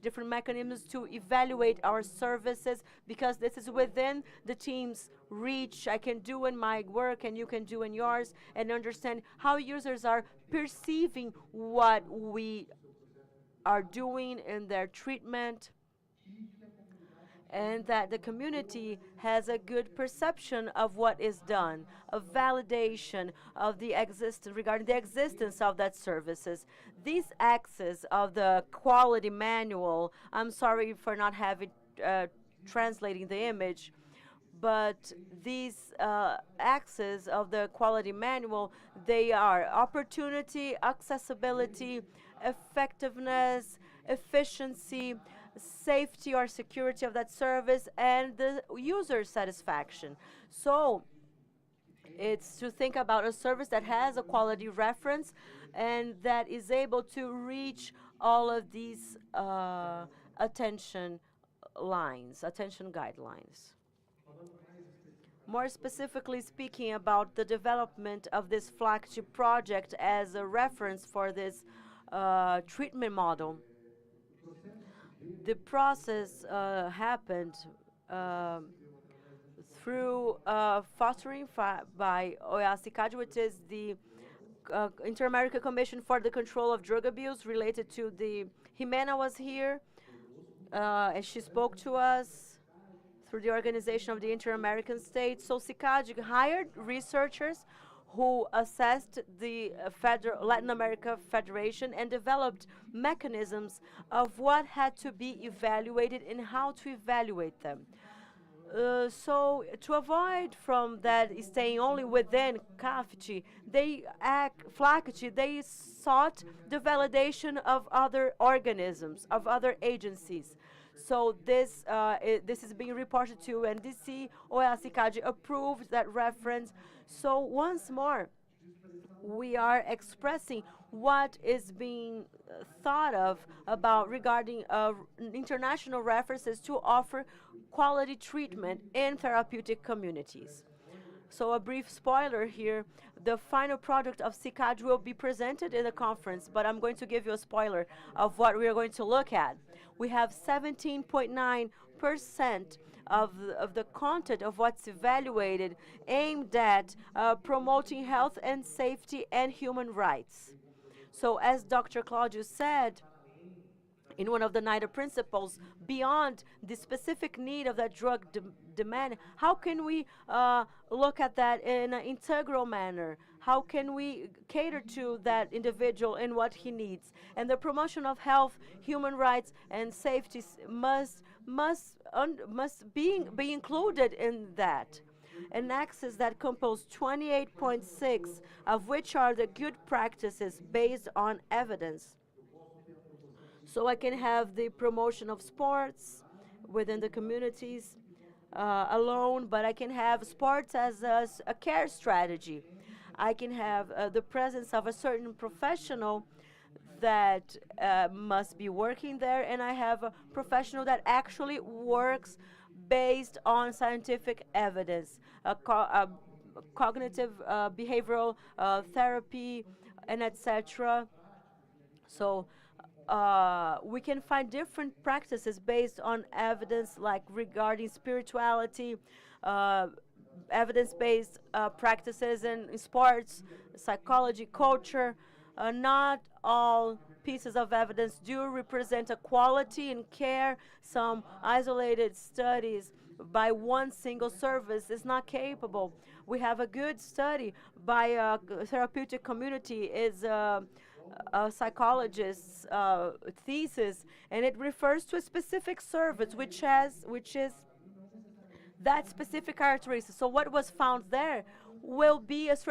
different mechanisms to evaluate our services, because this is within the team's reach. I can do in my work and you can do in yours, and understand how users are perceiving what we are doing in their treatment, and that the community has a good perception of what is done, a validation of the regarding the existence of that services. These axes of the quality manual, I'm sorry for not having translating the image, but these axes of the quality manual, they are opportunity, accessibility, effectiveness, efficiency, safety or security of that service, and the user satisfaction. So it's to think about a service that has a quality reference and that is able to reach all of these attention guidelines. More specifically speaking about the development of this flagship project as a reference for this treatment model, the process happened through fostering by OEACICAD, which is the Inter-American Commission for the Control of Drug Abuse, related to the Jimena was here, and she spoke to us through the organization of the Inter-American States. So CICAD hired researchers who assessed the Latin America Federation and developed mechanisms of what had to be evaluated and how to evaluate them. So to avoid from that staying only within CAFT, they sought the validation of other organisms, of other agencies. So this is being reported to NDC. OEACICAD approved that reference. So once more, we are expressing what is being thought of about regarding international references to offer quality treatment in therapeutic communities. So a brief spoiler here, the final product of CICAD will be presented in the conference, but I'm going to give you a spoiler of what we are going to look at. We have 17.9% of the content of what's evaluated aimed at promoting health and safety and human rights. So as Dr. Claudio said, in one of the NIDA principles, beyond the specific need of that drug demand, how can we look at that in an integral manner? How can we cater to that individual in what he needs? And the promotion of health, human rights, and safety must be included in that. an axis that composes 28.6, of which are the good practices based on evidence. So I can have the promotion of sports within the communities alone, but I can have sports as a care strategy. I can have the presence of a certain professional that must be working there, and I have a professional that actually works based on scientific evidence, cognitive behavioral therapy, and etc. So we can find different practices based on evidence, like regarding spirituality, uh, evidence-based practices in sports, psychology, culture. Not all pieces of evidence do represent a quality in care. Some isolated studies by one single service is not capable. We have a good study by a therapeutic community is a psychologist's thesis, and it refers to a specific service which is that specific characteristic. So what was found there will be is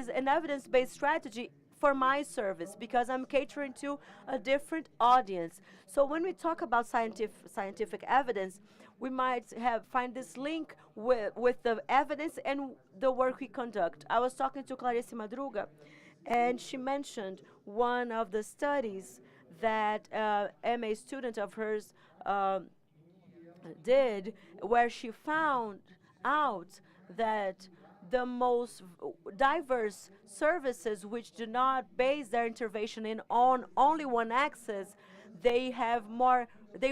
an evidence-based strategy for my service because I'm catering to a different audience. So when we talk about scientific evidence, we might have find this link with the evidence and the work we conduct. I was talking to Clarice Madruga, and she mentioned one of the studies that MA student of hers did, where she found out that the most diverse services which do not base their intervention in on only one axis, they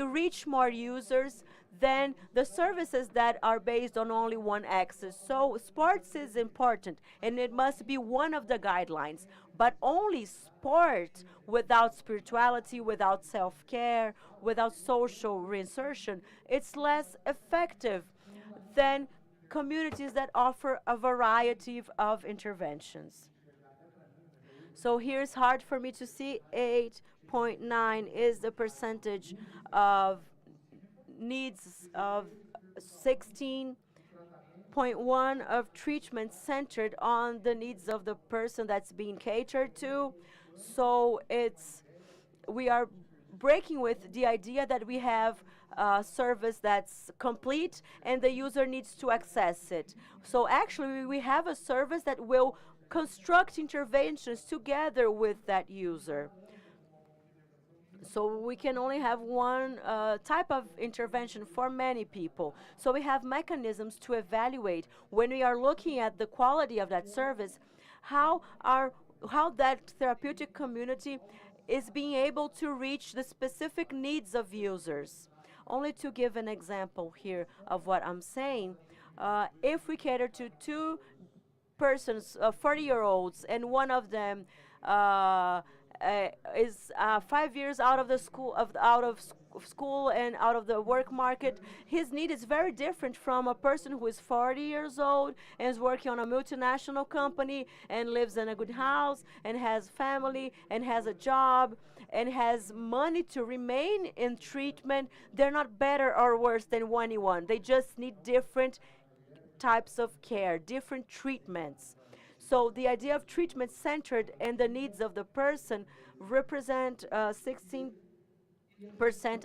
reach more users than the services that are based on only one axis. So sports is important and it must be one of the guidelines, but only sport without spirituality, without self-care, without social reinsertion, it's less effective than communities that offer a variety of interventions. So here's hard for me to see. 8.9 is the percentage of needs of 16.1 of treatment centered on the needs of the person that's being catered to. So we are breaking with the idea that we have a service that's complete and the user needs to access it. So actually we have a service that will construct interventions together with that user. So we can only have one type of intervention for many people. So we have mechanisms to evaluate when we are looking at the quality of that service, how that therapeutic community is being able to reach the specific needs of users. Only to give an example here of what I'm saying, if we cater to two persons, 40-year-olds, and one of them is 5 years out of the school and out of the work market, his need is very different from a person who is 40 years old and is working on a multinational company and lives in a good house and has family and has a job and has money to remain in treatment. They're not better or worse than anyone. They just need different types of care, different treatments. So the idea of treatment centered in the needs of the person represent 16%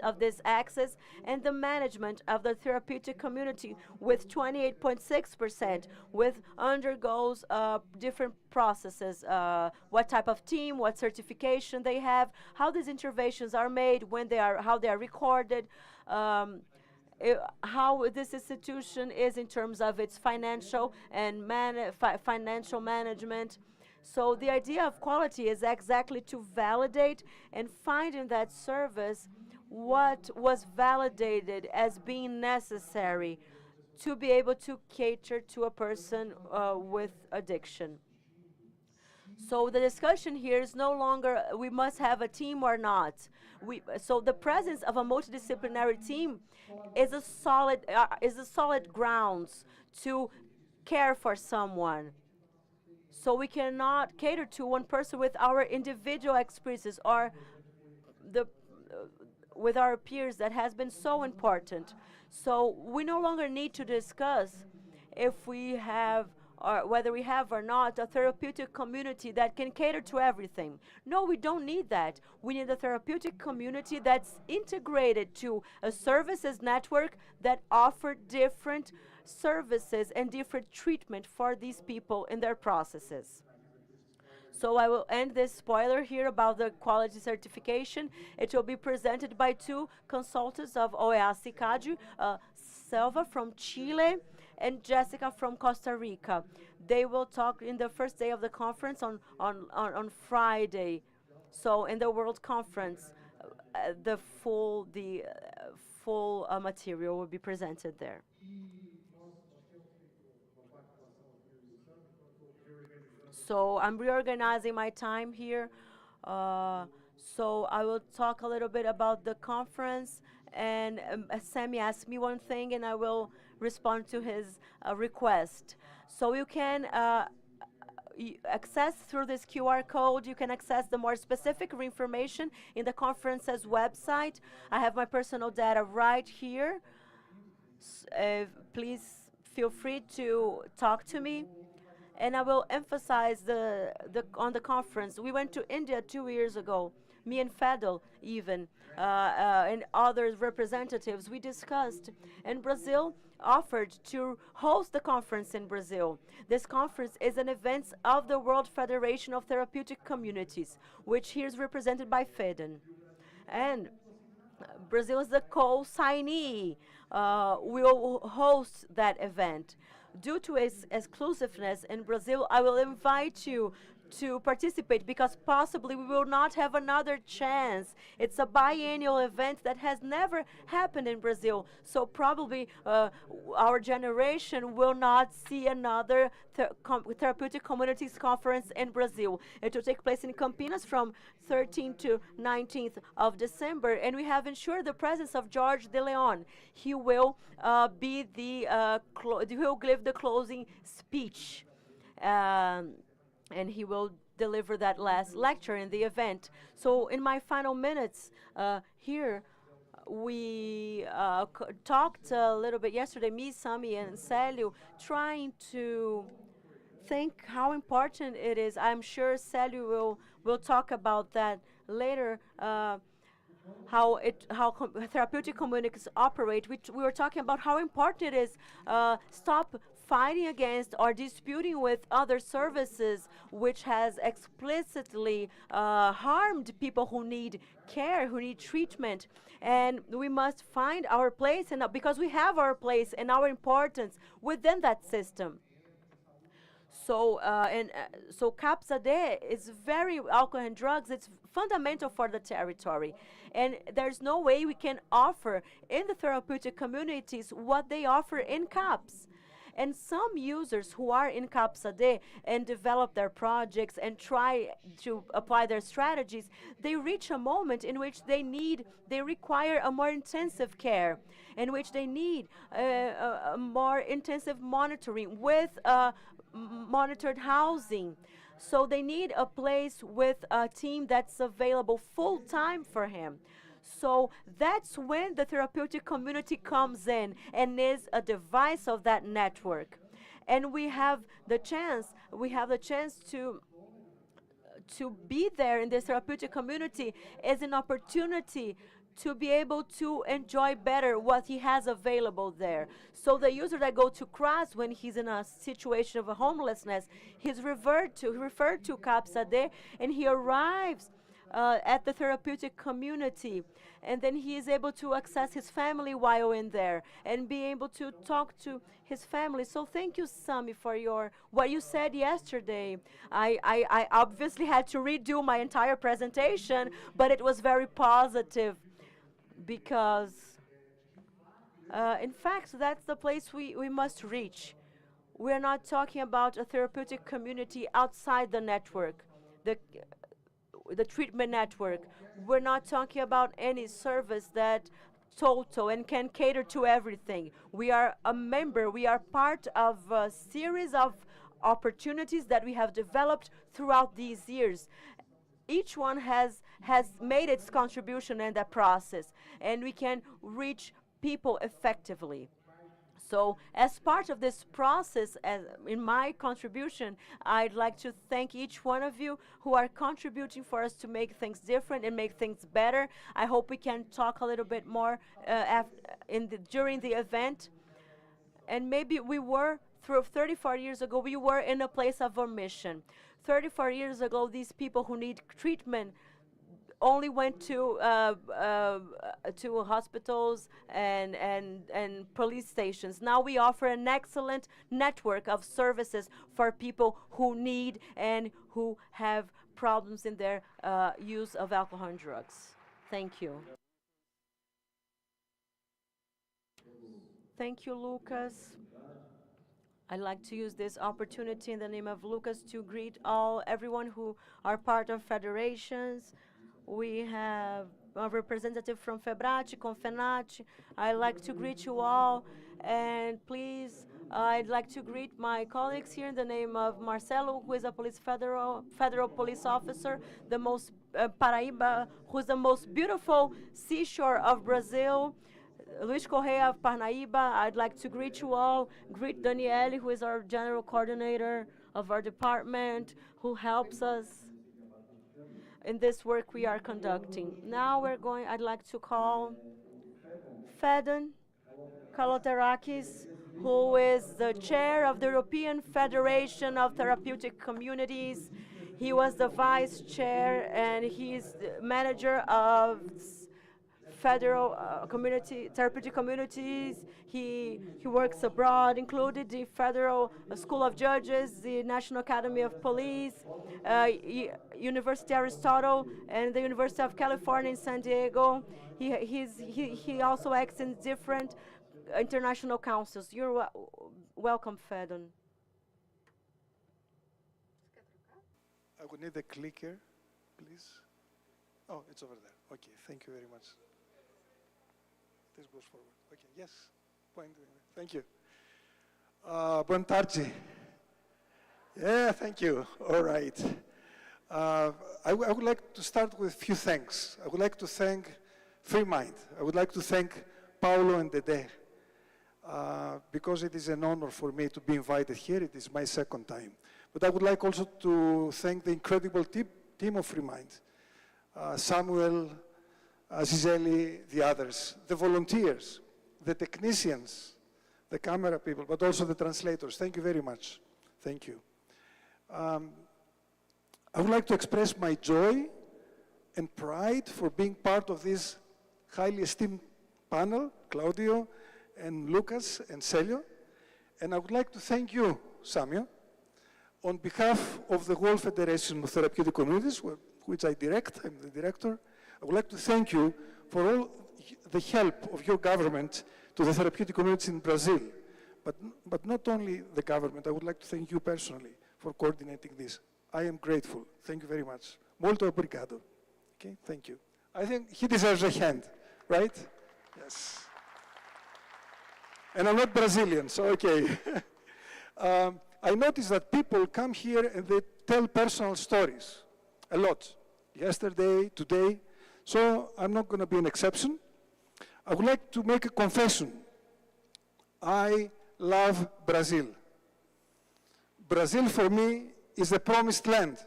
of this axis, and the management of the therapeutic community with 28.6%, with undergoes different processes, what type of team, what certification they have, how these interventions are made, how they are recorded, how this institution is in terms of its financial and financial management. So the idea of quality is exactly to validate and find in that service what was validated as being necessary to be able to cater to a person with addiction. So the discussion here is no longer we must have a team or not. So the presence of a multidisciplinary team is a solid grounds to care for someone. So we cannot cater to one person with our individual experiences or the with our peers that has been so important. So we no longer need to discuss if we have or whether we have or not a therapeutic community that can cater to everything. No, we don't need that. We need a therapeutic community that's integrated to a services network that offer different services and different treatment for these people in their processes. So I will end this spoiler here about the quality certification. It will be presented by two consultants of OEA CICAD, Selva from Chile and Jessica from Costa Rica. They will talk in the first day of the conference on Friday. So in the World Conference, the full material will be presented there. So I'm reorganizing my time here. Uh, so I will talk a little bit about the conference, and Sammy asked me one thing, and I will respond to his request. So you can access through this QR code. You can access the more specific information in the conference's website. I have my personal data right here. Please feel free to talk to me. And I will emphasize on the conference. We went to India 2 years ago, me and Fadel even, and other representatives. We discussed, and Brazil offered to host the conference in Brazil. This conference is an event of the World Federation of Therapeutic Communities, which here is represented by FEDEN. And Brazil is the co-signee. Will host that event. Due to its exclusiveness in Brazil, I will invite you to participate because possibly we will not have another chance. It's a biennial event that has never happened in Brazil. So probably our generation will not see another therapeutic communities conference in Brazil. It will take place in Campinas from 13th to 19th of December, and we have ensured the presence of George de Leon. He will he will give the closing speech. And he will deliver that last lecture in the event. So in my final minutes here, we talked a little bit yesterday, me, Sami, and Célio, trying to think how important it is. I'm sure Célio will talk about that later. How therapeutic communities operate. We were talking about how important it is stop fighting against or disputing with other services which has explicitly harmed people who need care, who need treatment. And we must find our place, and because we have our place and our importance within that system. So CAPSADE is very alcohol and drugs. It's fundamental for the territory, and there's no way we can offer in the therapeutic communities what they offer in CAPS. And some users who are in CAPSADE and develop their projects and try to apply their strategies, they reach a moment in which they require a more intensive care, in which they need a more intensive monitoring with monitored housing. So they need a place with a team that's available full time for him. So that's when the therapeutic community comes in and is a device of that network. And we have the chance to be there in this therapeutic community as an opportunity to be able to enjoy better what he has available there. So the user that go to CRAS when he's in a situation of a homelessness, he's referred to CAPSADE, and he arrives at the therapeutic community, and then he is able to access his family while in there and be able to talk to his family. So thank you, Sami, for what you said yesterday. I obviously had to redo my entire presentation, but it was very positive because in fact that's the place we must reach. We're not talking about a therapeutic community outside the network, the treatment network. We're not talking about any service that total and can cater to everything. We are a member, we are part of a series of opportunities that we have developed throughout these years. Each one has made its contribution in that process, and we can reach people effectively. So as part of this process, as in my contribution, I'd like to thank each one of you who are contributing for us to make things different and make things better. I hope we can talk a little bit more during the event. And maybe we were, through 34 years ago, we were in a place of omission. 34 years ago, these people who need treatment only went to hospitals and police stations. Now we offer an excellent network of services for people who need and who have problems in their use of alcohol and drugs. Thank you. Thank you, Lucas. I'd like to use this opportunity in the name of Lucas to greet everyone who are part of federations. We have a representative from Febrate, Confenat. I'd like to greet you all, and please, I'd like to greet my colleagues here in the name of Marcelo, who is a federal police officer, the most Paraíba, who's the most beautiful seashore of Brazil. Luis Correa of Parnaíba, I'd like to greet you all. Greet Daniele, who is our general coordinator of our department, who helps us in this work we are conducting. Now I'd like to call Fedon Kaloterakis, who is the chair of the European Federation of Therapeutic Communities. He was the vice chair and he's the manager of federal therapeutic communities. He works abroad, included the Federal School of Judges, the National Academy of Police, University Aristotle, and the University of California in San Diego. He also acts in different international councils. You're welcome, Fedon. I would need a clicker, please. Oh, it's over there. Okay, thank you very much. This goes forward. Okay, yes. Point. Thank you. Buon tardi. Yeah, thank you. All right. I would like to start with a few thanks. I would like to thank Freemind. I would like to thank Paulo and Dede, because it is an honor for me to be invited here. It is my second time. But I would like also to thank the incredible team of Freemind, Samuel, Giseli, the others, the volunteers, the technicians, the camera people, but also the translators. Thank you very much. Thank you. I would like to express my joy and pride for being part of this highly esteemed panel, Claudio and Lucas and Celio. And I would like to thank you, Samuel, on behalf of the World Federation of Therapeutic Communities, which I direct, I'm the director. I would like to thank you for all the help of your government to the therapeutic communities in Brazil. But not only the government, I would like to thank you personally for coordinating this. I am grateful. Thank you very much. Molto obrigado. Okay, thank you. I think he deserves a hand, right? Yes. And I'm not Brazilian, so okay. I noticed that people come here and they tell personal stories a lot. Yesterday, today. So I'm not going to be an exception. I would like to make a confession. I love Brazil. Brazil for me is the promised land.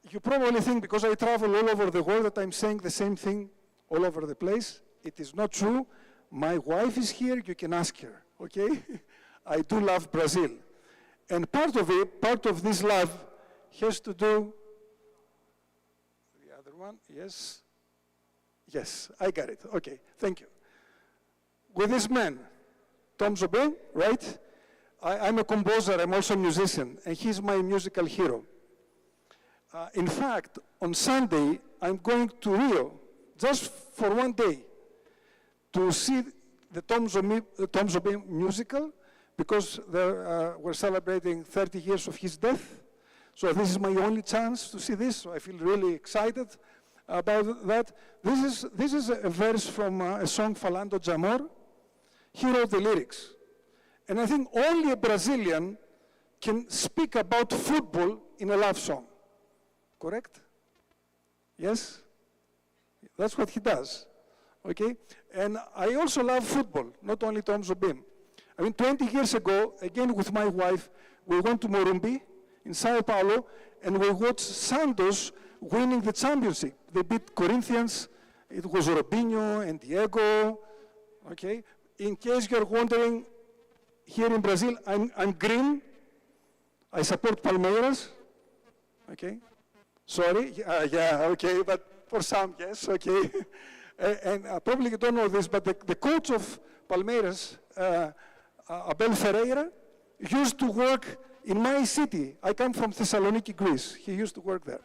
You probably think because I travel all over the world that I'm saying the same thing all over the place. It is not true. My wife is here, you can ask her, okay? I do love Brazil. And part of this love has to do, the other one, yes? Yes, I got it, okay, thank you. With this man, Tom Jobim, right? I'm a composer, I'm also a musician, and he's my musical hero. In fact, on Sunday, I'm going to Rio, just for one day, to see the Tom Jobim musical, because we're celebrating 30 years of his death. So this is my only chance to see this, so I feel really excited about that. This is a verse from a song, Falando de Amor. He wrote the lyrics. And I think only a Brazilian can speak about football in a love song. Correct? Yes? That's what he does. Okay? And I also love football, not only Tom Jobim. I mean, 20 years ago, again with my wife, we went to Morumbi in Sao Paulo, and we watched Santos winning the championship. They beat Corinthians. It was Robinho and Diego, okay? In case you're wondering, here in Brazil, I'm green. I support Palmeiras, okay? Sorry, yeah, okay, but for some, yes, okay. And probably you don't know this, but the coach of Palmeiras, Abel Ferreira, used to work in my city. I come from Thessaloniki, Greece. He used to work there.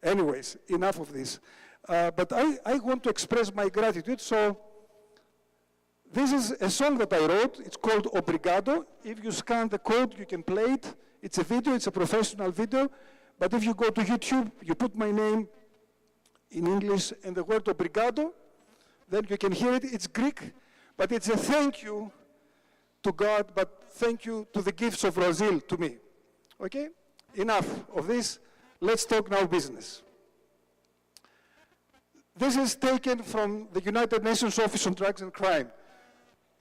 Anyways, enough of this. But I want to express my gratitude, so this is a song that I wrote. It's called Obrigado. If you scan the code, you can play it. It's a video, it's a professional video. But if you go to YouTube, you put my name in English and the word Obrigado, then you can hear it. It's Greek, but it's a thank you to God, but thank you to the gifts of Brazil to me. Okay? Enough of this. Let's talk now business. This is taken from the United Nations Office on Drugs and Crime.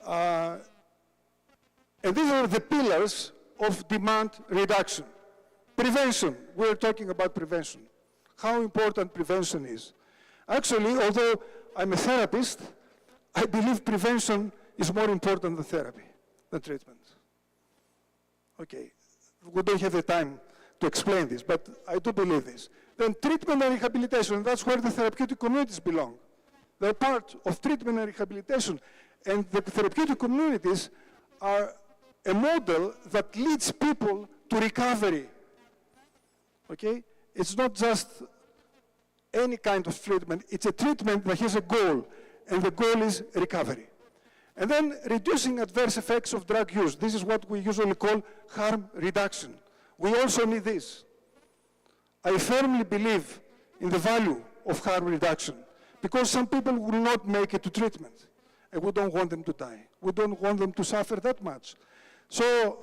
And these are the pillars of demand reduction. Prevention, we're talking about prevention. How important prevention is. Actually, although I'm a therapist, I believe prevention is more important than therapy, than treatment. Okay, we don't have the time to explain this, but I do believe this. Then treatment and rehabilitation, that's where the therapeutic communities belong. They're part of treatment and rehabilitation. And the therapeutic communities are a model that leads people to recovery. Okay? It's not just any kind of treatment, it's a treatment that has a goal, and the goal is recovery. And then reducing adverse effects of drug use. This is what we usually call harm reduction. We also need this. I firmly believe in the value of harm reduction because some people will not make it to treatment, and we don't want them to die. We don't want them to suffer that much. So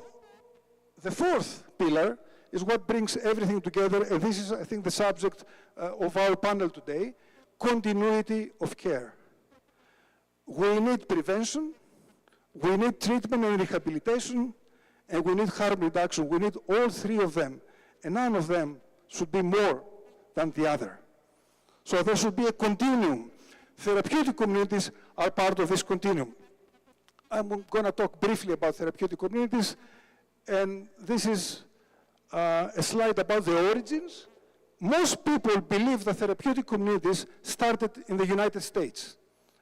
the fourth pillar is what brings everything together, and this is, I think, the subject of our panel today, continuity of care. We need prevention, we need treatment and rehabilitation, and we need harm reduction. We need all three of them, and none of them should be more than the other. So there should be a continuum. Therapeutic communities are part of this continuum. I'm going to talk briefly about therapeutic communities, and this is a slide about the origins. Most people believe that therapeutic communities started in the United States,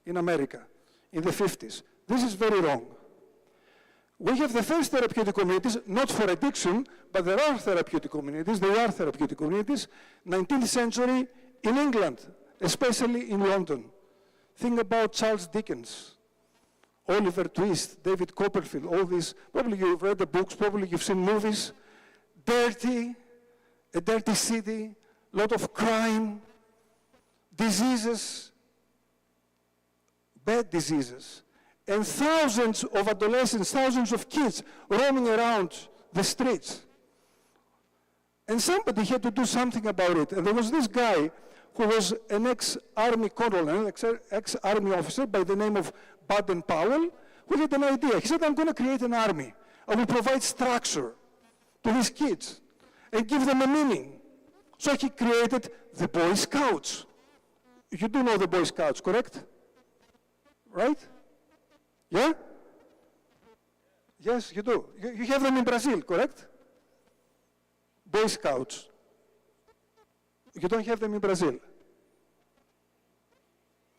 in America, in the 50s. This is very wrong. We have the first therapeutic communities, not for addiction, but there are therapeutic communities, they are therapeutic communities, 19th century in England, especially in London. Think about Charles Dickens, Oliver Twist, David Copperfield, all these. Probably you've read the books, probably you've seen movies. Dirty, a dirty city, a lot of crime, diseases, bad diseases, and thousands of adolescents, thousands of kids roaming around the streets. And somebody had to do something about it. And there was this guy who was an ex-army colonel, an ex-army officer by the name of Baden-Powell, who had an idea. He said, I'm going to create an army. I will provide structure to these kids and give them a meaning. So he created the Boy Scouts. You do know the Boy Scouts, correct? Right? Yeah? Yes, you do. You have them in Brazil, correct? Boy Scouts. You don't have them in Brazil.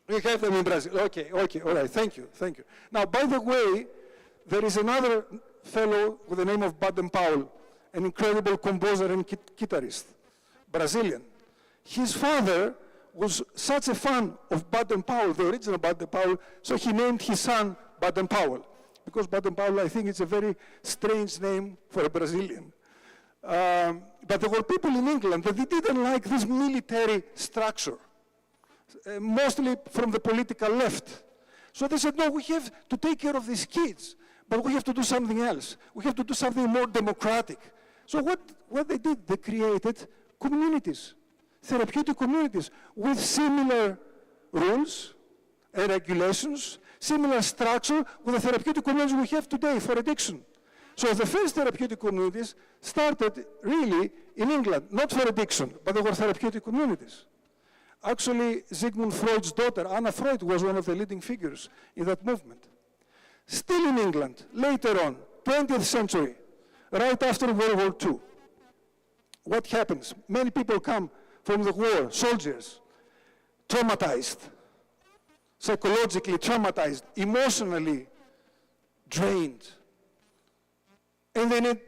You have them in Brazil. Okay, all right, thank you. Now, by the way, there is another fellow with the name of Baden-Powell, an incredible composer and guitarist, Brazilian. His father was such a fan of Baden-Powell, the original Baden-Powell, so he named his son Baden-Powell, because Baden-Powell, I think, is a very strange name for a Brazilian. But there were people in England that they didn't like this military structure, mostly from the political left. So they said, no, we have to take care of these kids, but we have to do something else. We have to do something more democratic. So what they did, they created communities, therapeutic communities, with similar rules and regulations, similar structure with the therapeutic communities we have today for addiction. So the first therapeutic communities started really in England, not for addiction, but they were therapeutic communities. Actually, Sigmund Freud's daughter, Anna Freud, was one of the leading figures in that movement. Still in England, later on, 20th century, right after World War II, what happens? Many people come from the war, soldiers, traumatized, psychologically traumatized, emotionally drained, and they need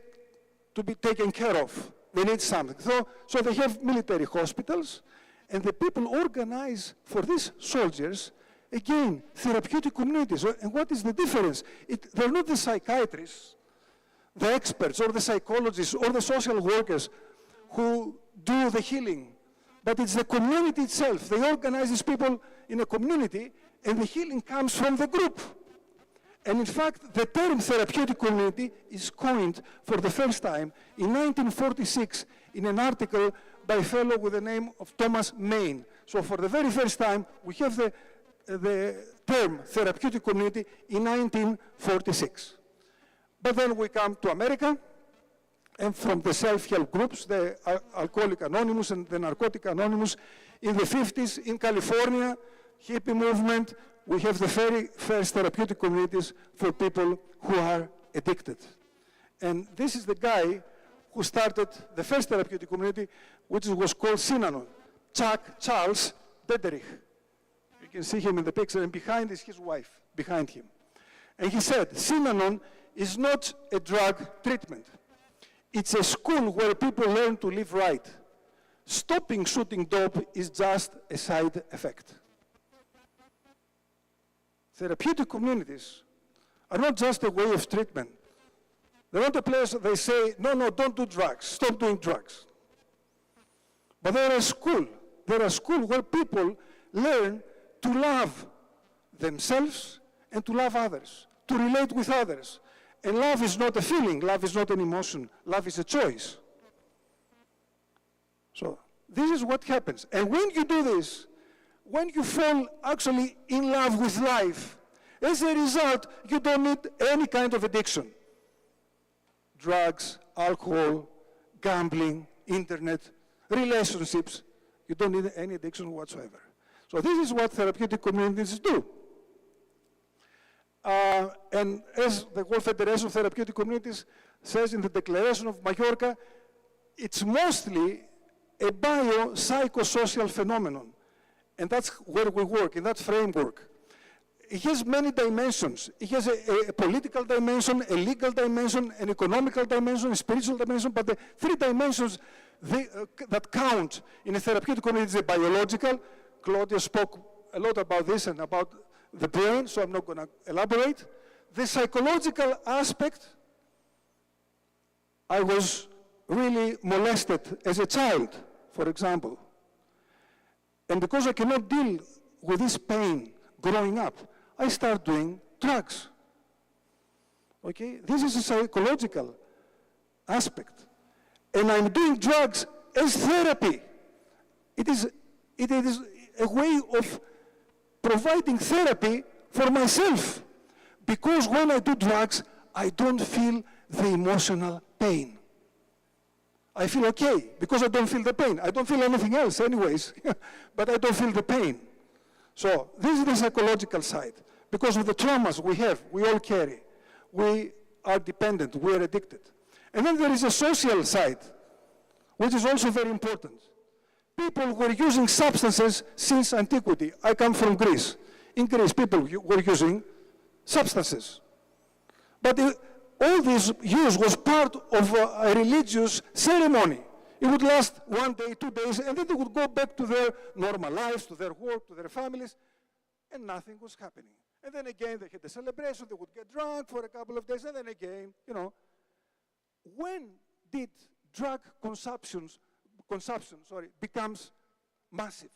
to be taken care of. They need something. So they have military hospitals, and the people organize for these soldiers, again, therapeutic communities. And what is the difference? They're not the psychiatrists, the experts, or the psychologists, or the social workers who do the healing, but it's the community itself. They organize these people in a community, and the healing comes from the group. And in fact, the term therapeutic community is coined for the first time in 1946 in an article by a fellow with the name of Thomas Main. So for the very first time, we have the term therapeutic community in 1946. But then we come to America, and from the self-help groups, the Alcoholic Anonymous and the Narcotic Anonymous, in the 50s, in California, hippie movement, we have the very first therapeutic communities for people who are addicted. And this is the guy who started the first therapeutic community, which was called Synanon, Charles Bederich. You can see him in the picture, and behind is his wife, behind him. And he said, Synanon is not a drug treatment. It's a school where people learn to live right. Stopping shooting dope is just a side effect. Therapeutic communities are not just a way of treatment. They're not a place that they say, no, don't do drugs, stop doing drugs. But they're a school. They're a school where people learn to love themselves and to love others, to relate with others. And love is not a feeling, love is not an emotion, love is a choice. So this is what happens. And when you do this, when you fall actually in love with life, as a result, you don't need any kind of addiction. Drugs, alcohol, gambling, internet, relationships, you don't need any addiction whatsoever. So this is what therapeutic communities do. And as the World Federation of Therapeutic Communities says in the Declaration of Mallorca, it's mostly a biopsychosocial phenomenon. And that's where we work, in that framework. It has many dimensions. It has a political dimension, a legal dimension, an economical dimension, a spiritual dimension, but the three dimensions that count in a therapeutic community is the biological. Claudia spoke a lot about this and about the brain, so I'm not going to elaborate. The psychological aspect, I was really molested as a child, for example. And because I cannot deal with this pain growing up, I start doing drugs. Okay? This is a psychological aspect. And I'm doing drugs as therapy. It is a way of providing therapy for myself. Because when I do drugs, I don't feel the emotional pain. I feel okay, because I don't feel the pain. I don't feel anything else anyways, but I don't feel the pain. So this is the psychological side. Because of the traumas we all carry. We are dependent, we are addicted. And then there is a social side, which is also very important. People were using substances since antiquity. I come from Greece. In Greece, people were using substances. But all this use was part of a religious ceremony. It would last 1 day, 2 days, and then they would go back to their normal lives, to their work, to their families, and nothing was happening. And then again, they had the celebration, they would get drunk for a couple of days, and then again, When did drug consumption becomes massive?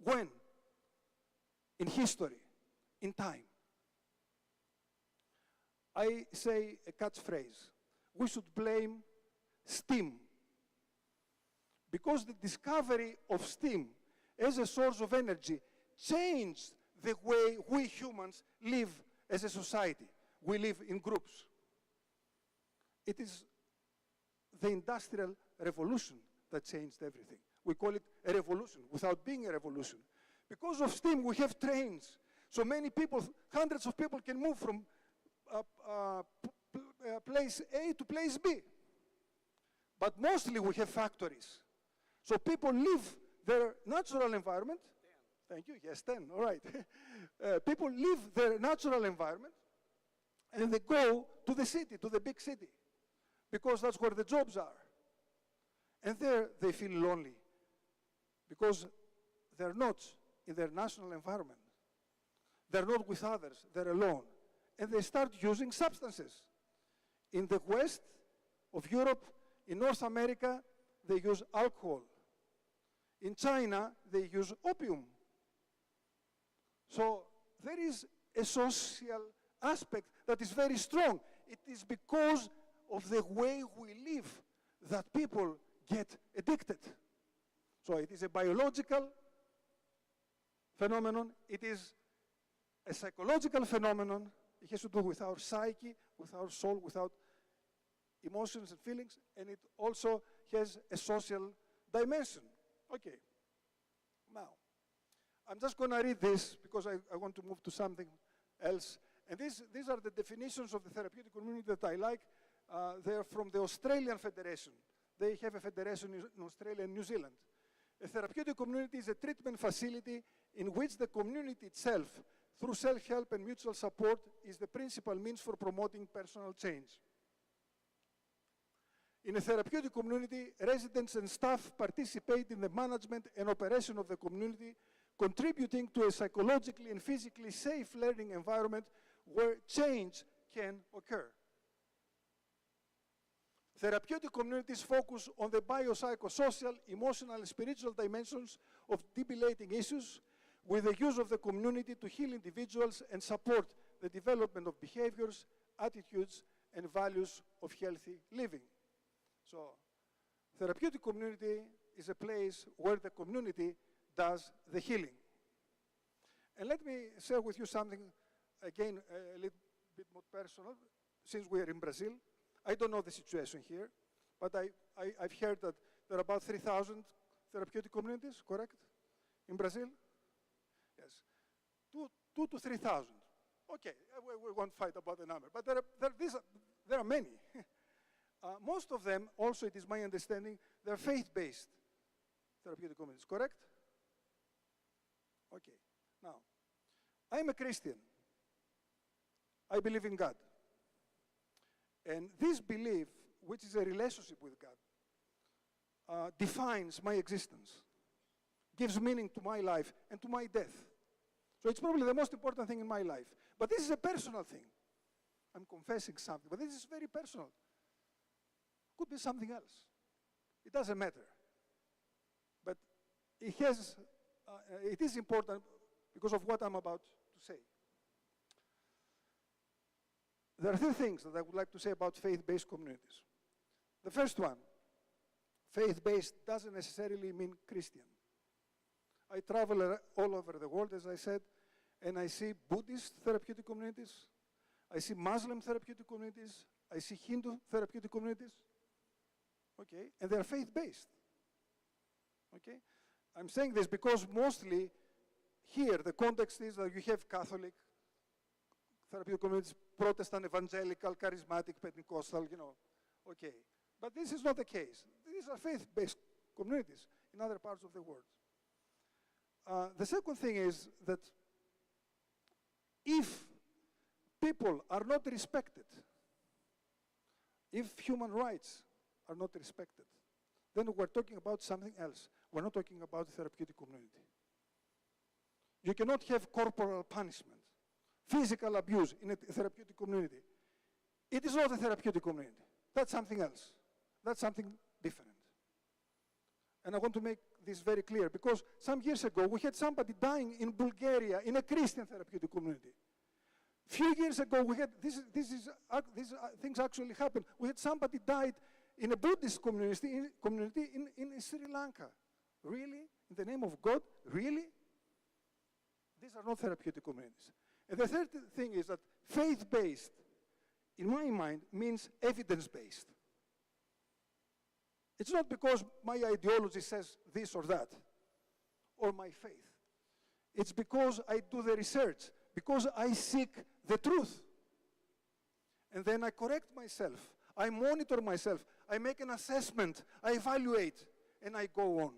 When? In history, in time. I say a catchphrase. We should blame steam. Because the discovery of steam as a source of energy changed the way we humans live as a society. We live in groups. It is the Industrial Revolution that changed everything. We call it a revolution without being a revolution. Because of steam, we have trains. So many people, hundreds of people can move from place A to place B. But mostly we have factories. So people leave their natural environment. 10. Thank you, yes, 10, all right. People leave their natural environment and they go to the city, to the big city, because that's where the jobs are. And there they feel lonely because they're not in their national environment. They're not with others, they're alone. And they start using substances. In the west of Europe, in North America, they use alcohol. In China, they use opium. So there is a social aspect that is very strong. It is because of the way we live that people get addicted. So it is a biological phenomenon. It is a psychological phenomenon. It has to do with our psyche, with our soul, with our emotions and feelings, and it also has a social dimension. Okay. Now, I'm just going to read this because I want to move to something else. And these are the definitions of the therapeutic community that I like. They're from the Australian Federation. They have a federation in Australia and New Zealand. A therapeutic community is a treatment facility in which the community itself, through self-help and mutual support, is the principal means for promoting personal change. In a therapeutic community, residents and staff participate in the management and operation of the community, contributing to a psychologically and physically safe learning environment where change can occur. Therapeutic communities focus on the biopsychosocial, emotional, and spiritual dimensions of debilitating issues with the use of the community to heal individuals and support the development of behaviors, attitudes, and values of healthy living. So, therapeutic community is a place where the community does the healing. And let me share with you something, again, a little bit more personal, since we are in Brazil. I don't know the situation here, but I've heard that there are about 3,000 therapeutic communities, correct? In Brazil? Yes. 2 to 3,000. Okay, we won't fight about the number, but there are many. Most of them, also it is my understanding, they're faith-based therapeutic communities, correct? Okay. Now, I'm a Christian. I believe in God. And this belief, which is a relationship with God, defines my existence, gives meaning to my life and to my death. So it's probably the most important thing in my life. But this is a personal thing. I'm confessing something, but this is very personal. Could be something else. It doesn't matter. But it is important because of what I'm about to say. There are 3 things that I would like to say about faith-based communities. The first one, faith-based doesn't necessarily mean Christian. I travel all over the world, as I said, and I see Buddhist therapeutic communities, I see Muslim therapeutic communities, I see Hindu therapeutic communities, okay, and they're faith-based, okay? I'm saying this because mostly here the context is that you have Catholic therapeutic communities, Protestant, evangelical, charismatic, Pentecostal, okay. But this is not the case. These are faith-based communities in other parts of the world. The second thing is that if people are not respected, if human rights are not respected, then we're talking about something else. We're not talking about a therapeutic community. You cannot have corporal punishment, physical abuse in a therapeutic community. It is not a therapeutic community. That's something else. That's something different. And I want to make this very clear because some years ago we had somebody dying in Bulgaria in a Christian therapeutic community. Few years ago we had, these things actually happened. We had somebody died in a Buddhist community in Sri Lanka. Really? In the name of God? Really? These are not therapeutic communities. And the third thing is that faith-based, in my mind, means evidence-based. It's not because my ideology says this or that, or my faith. It's because I do the research, because I seek the truth. And then I correct myself, I monitor myself, I make an assessment, I evaluate, and I go on.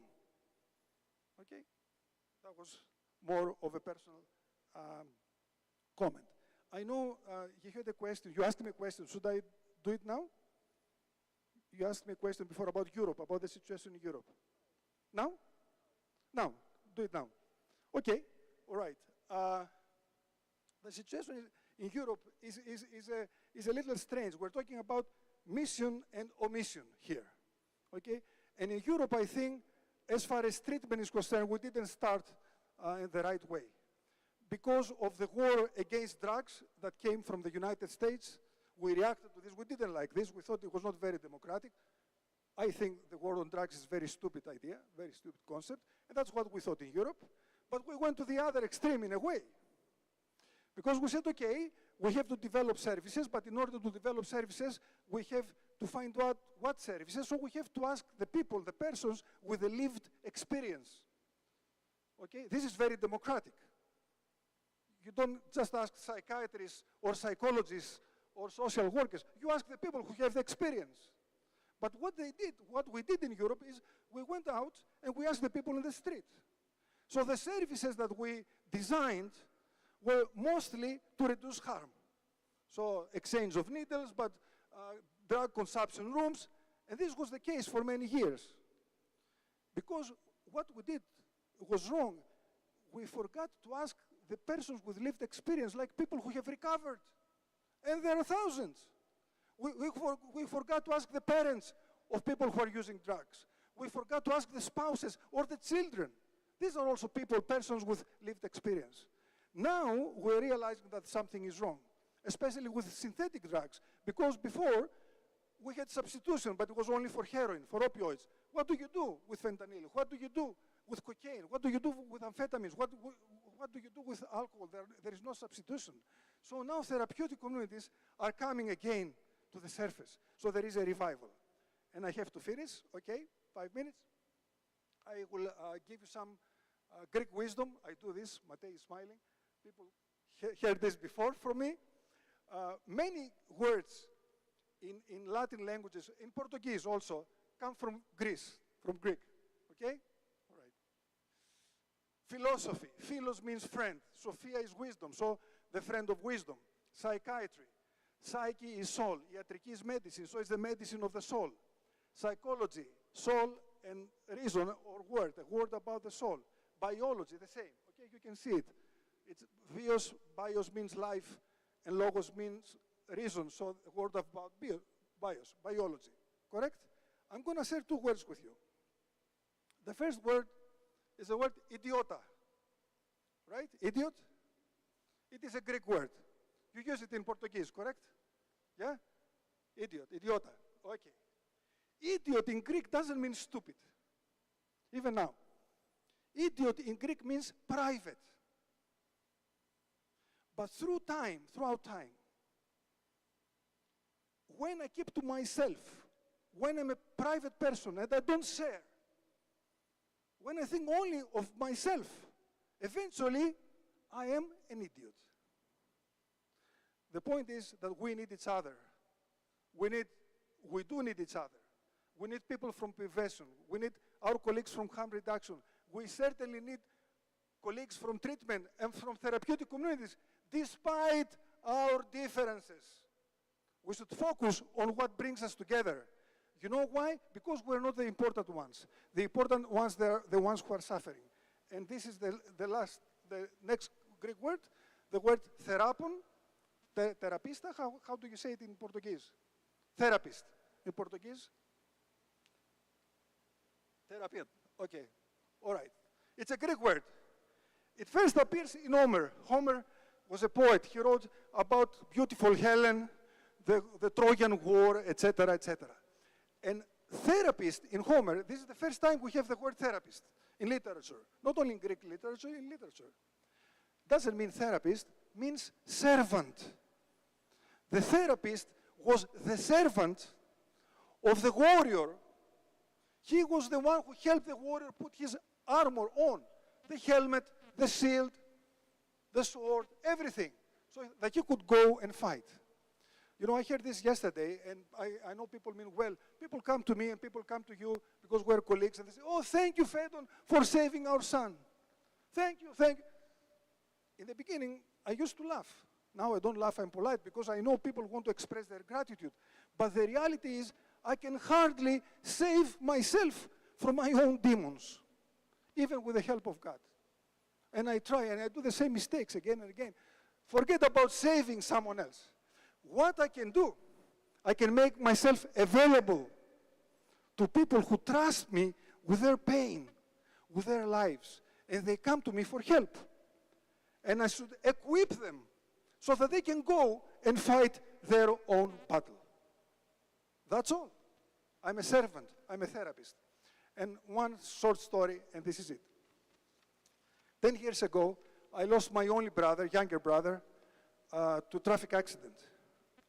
Okay? That was more of a personal comment. I know you had a question, you asked me a question, should I do it now? You asked me a question before about Europe, about the situation in Europe. Now? Now, do it now. Okay, all right. The situation in Europe is a little strange. We're talking about mission and omission here, okay? And in Europe, I think, as far as treatment is concerned, we didn't start in the right way. Because of the war against drugs that came from the United States, we reacted to this. We didn't like this. We thought it was not very democratic. I think the war on drugs is a very stupid idea, very stupid concept, and that's what we thought in Europe. But we went to the other extreme in a way. Because we said, okay, we have to develop services, but in order to develop services, we have to find out what services, so we have to ask the people, the persons with the lived experience. Okay, this is very democratic. You don't just ask psychiatrists or psychologists or social workers, you ask the people who have the experience. But what we did in Europe is we went out and we asked the people in the street. So the services that we designed were mostly to reduce harm. So exchange of needles, but drug consumption rooms, and this was the case for many years. Because what we did was wrong. We forgot to ask the persons with lived experience, like people who have recovered. And there are thousands. We forgot to ask the parents of people who are using drugs. We forgot to ask the spouses or the children. These are also people, persons with lived experience. Now we're realizing that something is wrong, especially with synthetic drugs, because before we had substitution, but it was only for heroin, for opioids. What do you do with fentanyl? What do you do with cocaine? What do you do with amphetamines? What do you do with alcohol? There is no substitution. So now therapeutic communities are coming again to the surface. So there is a revival. And I have to finish, okay? 5 minutes. I will give you some Greek wisdom. I do this. Matei is smiling. People heard this before from me. Many words in Latin languages, in Portuguese also, come from Greece, from Greek, okay? All right. Philosophy. Philos means friend. Sophia is wisdom, so the friend of wisdom. Psychiatry. Psyche is soul. Iatρική is medicine, so it's the medicine of the soul. Psychology, soul and reason, or word, a word about the soul. Biology, the same. Okay, you can see it. It's bios means life, and logos means reason, so a word about biology. Correct? I'm going to share 2 words with you. The first word is the word idiota. Right? Idiot? It is a Greek word. You use it in Portuguese, correct? Yeah? Idiot, idiota. Okay. Idiot in Greek doesn't mean stupid. Even now. Idiot in Greek means private. But throughout time, when I keep to myself, when I'm a private person and I don't share, when I think only of myself, eventually I am an idiot. The point is that we need each other. We do need each other. We need people from prevention. We need our colleagues from harm reduction. We certainly need colleagues from treatment and from therapeutic communities, despite our differences. We should focus on what brings us together. You know why? Because we're not the important ones. The important ones, they're the ones who are suffering. And this is the next Greek word, the word therapon, terapista. How do you say it in Portuguese? Therapist. In Portuguese? Therapist. Okay. All right. It's a Greek word. It first appears in Homer. Homer was a poet. He wrote about beautiful Helen, the Trojan War, etc., etc. And therapist in Homer, this is the first time we have the word therapist in literature. Not only in Greek literature, in literature. doesn't mean therapist, means servant. The therapist was the servant of the warrior. He was the one who helped the warrior put his armor on, the helmet, the shield, the sword, everything, so that he could go and fight. You know, I heard this yesterday, and I know people mean well. People come to me and people come to you because we're colleagues, and they say, oh, thank you, Fedon, for saving our son. Thank you, thank you. In the beginning, I used to laugh. Now I don't laugh, I'm polite, because I know people want to express their gratitude. But the reality is, I can hardly save myself from my own demons, even with the help of God. And I try, and I do the same mistakes again and again. Forget about saving someone else. What I can do, I can make myself available to people who trust me with their pain, with their lives, and they come to me for help. And I should equip them so that they can go and fight their own battle. That's all. I'm a servant. I'm a therapist. And one short story, and this is it. 10 years ago, I lost my only brother, younger brother, to traffic accident.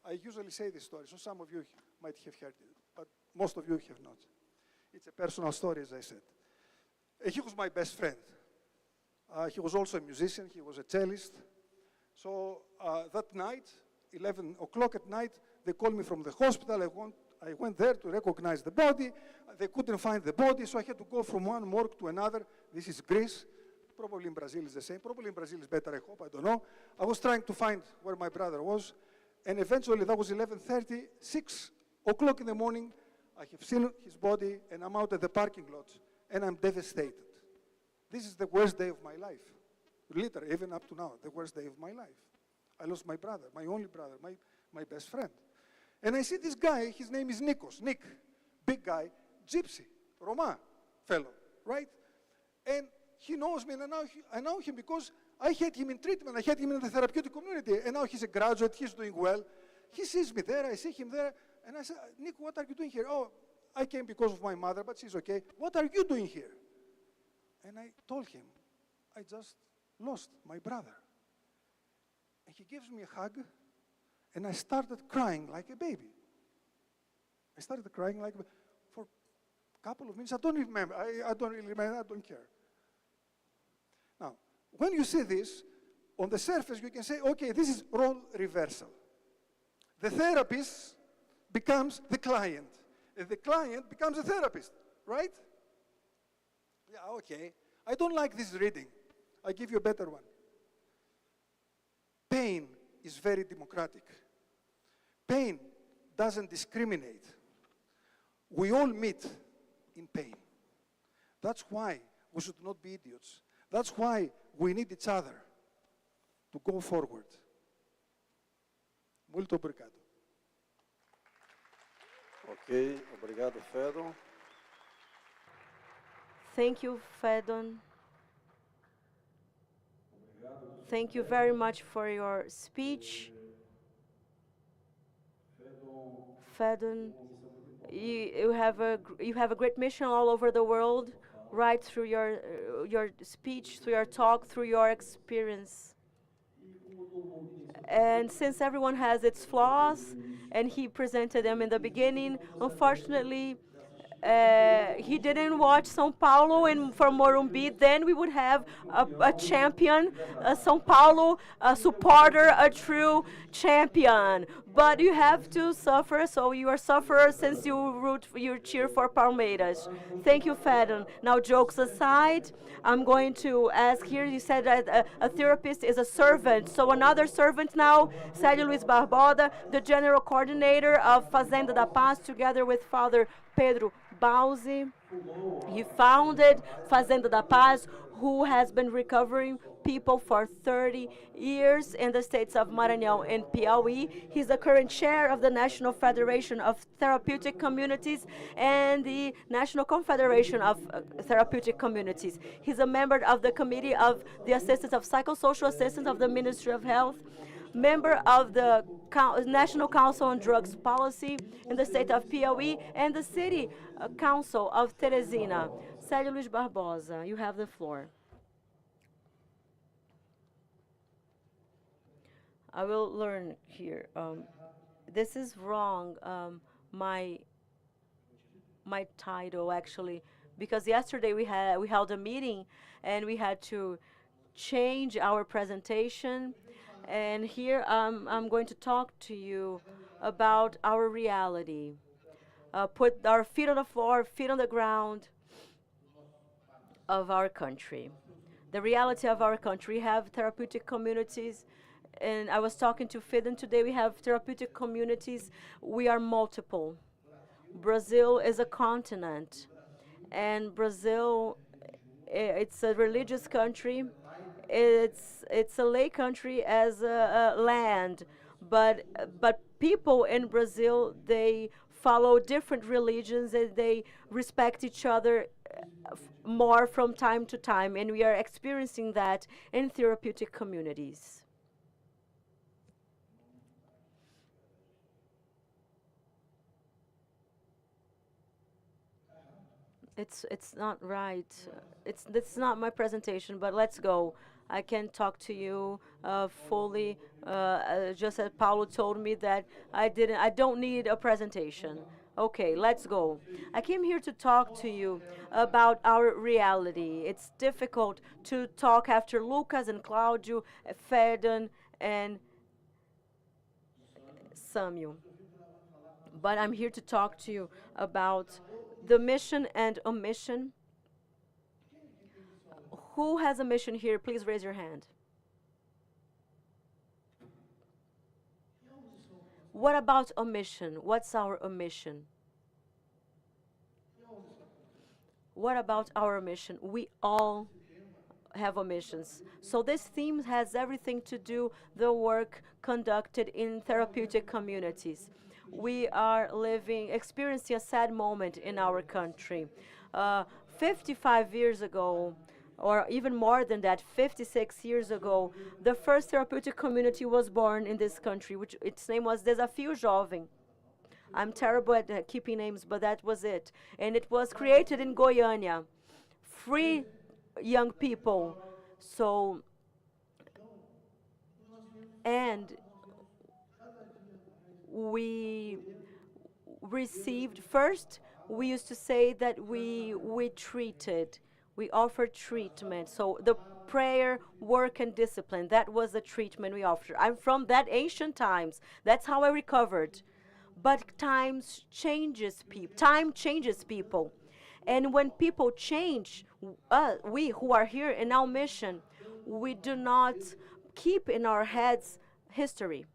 I usually say this story, so some of you might have heard it, but most of you have not. It's a personal story, as I said. He was my best friend. He was also a musician. He was a cellist. So that night, 11 o'clock at night, they called me from the hospital. I went there to recognize the body. They couldn't find the body, so I had to go from one morgue to another. This is Greece. Probably in Brazil is the same. Probably in Brazil is better, I hope. I don't know. I was trying to find where my brother was. And eventually, that was 11:30, 6 o'clock in the morning. I have seen his body, and I'm out at the parking lot, and I'm devastated. This is the worst day of my life. Literally, even up to now, the worst day of my life. I lost my brother, my only brother, my best friend. And I see this guy, his name is Nikos, Nick, big guy, gypsy, Roma fellow, right? And he knows me, and I know him because I had him in treatment. I had him in the therapeutic community, and now he's a graduate. He's doing well. He sees me there. I see him there, and I say, Nick, what are you doing here? Oh, I came because of my mother, but she's okay. What are you doing here? And I told him, I just lost my brother. And he gives me a hug, and I started crying like a baby. I started crying like a baby for a couple of minutes. I don't remember. I don't really remember. I don't care. Now, when you see this, on the surface, you can say, okay, this is role reversal. The therapist becomes the client, and the client becomes the therapist, right? Yeah, okay. I don't like this reading. I give you a better one. Pain is very democratic. Pain doesn't discriminate. We all meet in pain. That's why we should not be idiots. That's why we need each other to go forward. Muito obrigado. Ok, obrigado, Fedon. Thank you, Fedon. Thank you very much for your speech. Fedon, you have a great mission all over the world, right through your speech, through your talk, through your experience. And since everyone has its flaws, and he presented them in the beginning, unfortunately, he didn't watch São Paulo and for Morumbi, then we would have a champion, a São Paulo a supporter, a true champion. But you have to suffer, so you are sufferer since you cheer for Palmeiras. Thank you, Fedon. Now, jokes aside, I'm going to ask here, you said that a therapist is a servant. So another servant now, Célio Luiz Barbosa, the general coordinator of Fazenda da Paz, together with Father Pedro Bauzi. He founded Fazenda da Paz, who has been recovering people for 30 years in the states of Maranhão and Piauí. He's the current chair of the National Federation of Therapeutic Communities and the National Confederation of Therapeutic Communities. He's a member of the Committee of the Assistance of Psychosocial Assistance of the Ministry of Health, member of the National Council on Drugs Policy in the state of Piauí and the City Council of Teresina. Célio Luiz Barbosa, you have the floor. I will learn here. This is wrong. My my title actually, because yesterday we held a meeting and we had to change our presentation. And here I'm going to talk to you about our reality. Put our feet on the floor, feet on the ground of our country. The reality of our country. We have therapeutic communities, and I was talking to Fidden today. We have therapeutic communities. We are multiple. Brazil is a continent, and Brazil, it's a religious country. It's a lay country as a land, but people in Brazil, they follow different religions and they respect each other more from time to time, and we are experiencing that in therapeutic communities. It's not right. It's not my presentation, but let's go. I can talk to you fully. Just as Paulo told me that I don't need a presentation. Okay, let's go. I came here to talk to you about our reality. It's difficult to talk after Lucas and Claudio, Ferdinand and Samuel. But I'm here to talk to you about the mission and omission. Who has a mission here? Please raise your hand. What about omission? What's our omission? What about our omission? We all have omissions. So this theme has everything to do the work conducted in therapeutic communities. We are experiencing a sad moment in our country. 55 years ago, or even more than that, 56 years ago, the first therapeutic community was born in this country, which its name was Desafio Jovem. I'm terrible at keeping names, but that was it. And it was created in Goiânia. Free young people. So, and we received first, we used to say that we treated, we offered treatment. So the prayer, work, and discipline, that was the treatment we offered. I'm from that ancient times. That's how I recovered. But time changes people. And when people change, we who are here in our mission, we do not keep in our heads history.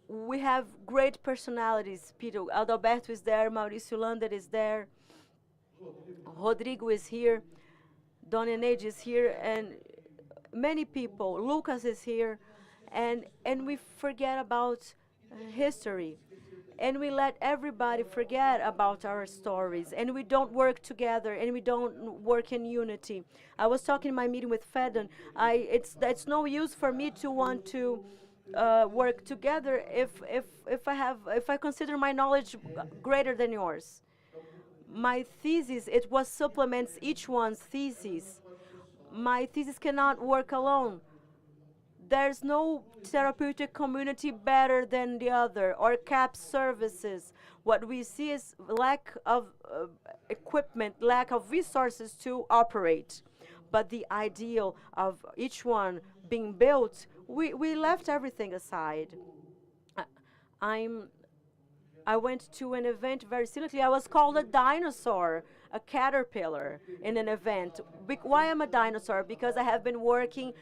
We have great personalities. Peter Adalberto is there, Mauricio Lander is there, Rodrigo is here, Don Eneide is here, and many people. Lucas is here, and we forget about history, and we let everybody forget about our stories, and we don't work together, and we don't work in unity. I was talking in my meeting with Fedon. It's no use for me to want to work together if I consider my knowledge greater than yours. My thesis, it was supplements each one's thesis. My thesis cannot work alone. There's no therapeutic community better than the other, or CAP services. What we see is lack of equipment, lack of resources to operate. But the ideal of each one being built, we left everything aside. I went to an event very silly. I was called a dinosaur, a caterpillar in an event. Why am I a dinosaur? Because I have been working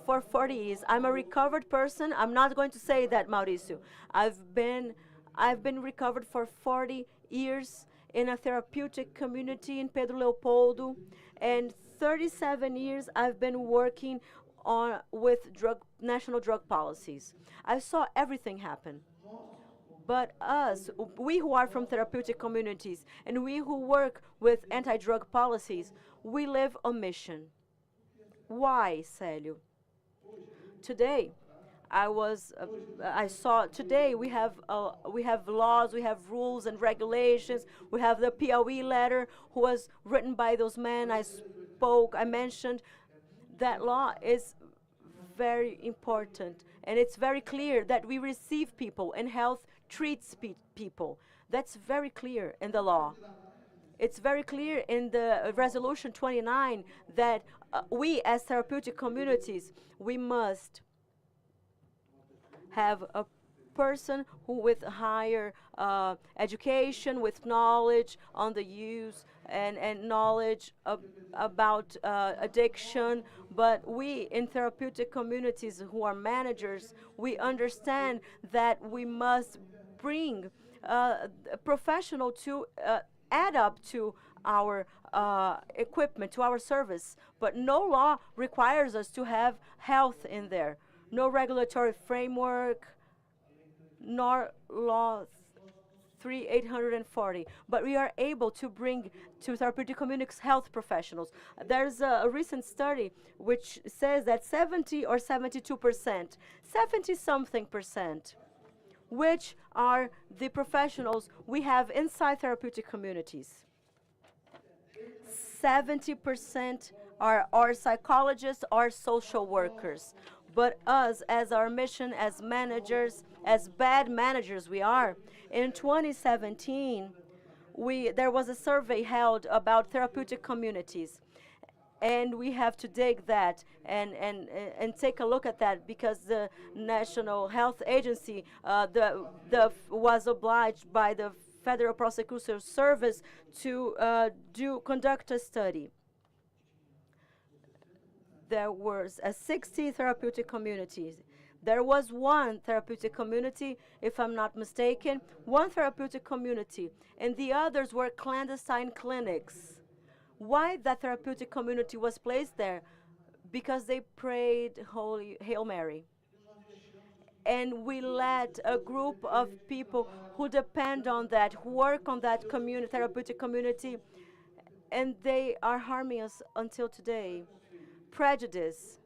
for 40 years. I'm a recovered person. I'm not going to say that, Mauricio. I've been recovered for 40 years in a therapeutic community in Pedro Leopoldo, and 37 years I've been working with national drug policies. I saw everything happen. But we who are from therapeutic communities and we who work with anti-drug policies, we live a mission. Why, Célio? Today, I saw today we have laws, we have rules and regulations. We have the Piauí letter, who was written by those men I mentioned. That law is very important. And it's very clear that we receive people and health treats people. That's very clear in the law. It's very clear in the resolution 29 that we as therapeutic communities, we must have a person who with higher education, with knowledge on the use and knowledge about addiction. But we in therapeutic communities who are managers, we understand that we must bring a professional to add up to our equipment, to our service. But no law requires us to have health in there. No regulatory framework, nor law 3840. But we are able to bring to therapeutic communities health professionals. There's a recent study which says that 70 or 72%, 70 something percent, which are the professionals we have inside therapeutic communities. 70% are psychologists or social workers. But us, as our mission as managers, as bad managers we are, in 2017, there was a survey held about therapeutic communities. And we have to dig that and take a look at that, because the National Health Agency was obliged by the Federal Prosecutor Service to conduct a study. There was 60 therapeutic communities. There was one therapeutic community, if I'm not mistaken, one therapeutic community, and the others were clandestine clinics. Why that therapeutic community was placed there? Because they prayed Hail Mary. And we let a group of people who depend on that, who work on that therapeutic community, and they are harming us until today. Prejudice.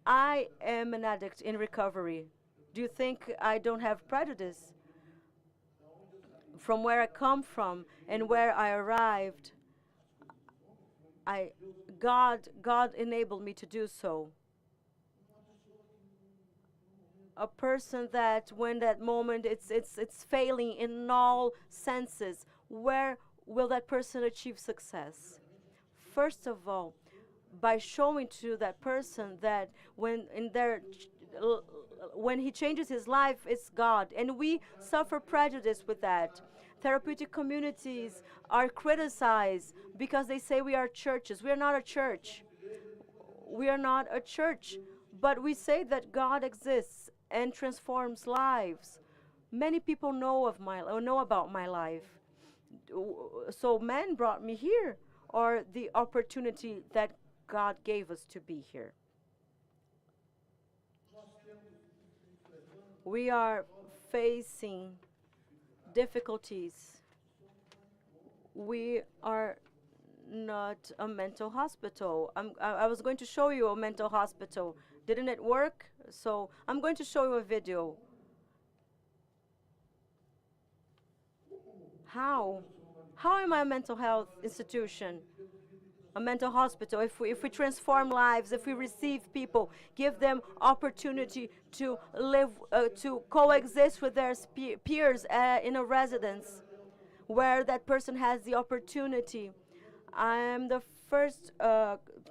I am an addict in recovery. Do you think I don't have prejudice? From where I come from and where I arrived, God enabled me to do so. A person that when that moment it's failing in all senses, where will that person achieve success? First of all, by showing to that person that when he changes his life, it's God. And we suffer prejudice with that. Therapeutic communities are criticized because they say we are churches. We are not a church. We are not a church, but we say that God exists and transforms lives. Many people know about my life. So man brought me here, or the opportunity that God gave us to be here. We are facing difficulties. We are not a mental hospital. I was going to show you a mental hospital. Didn't it work? So I'm going to show you a video. How? How am I a mental health institution? A mental hospital? If we transform lives, if we receive people, give them opportunity to live, to coexist with their peers in a residence, where that person has the opportunity. I am the first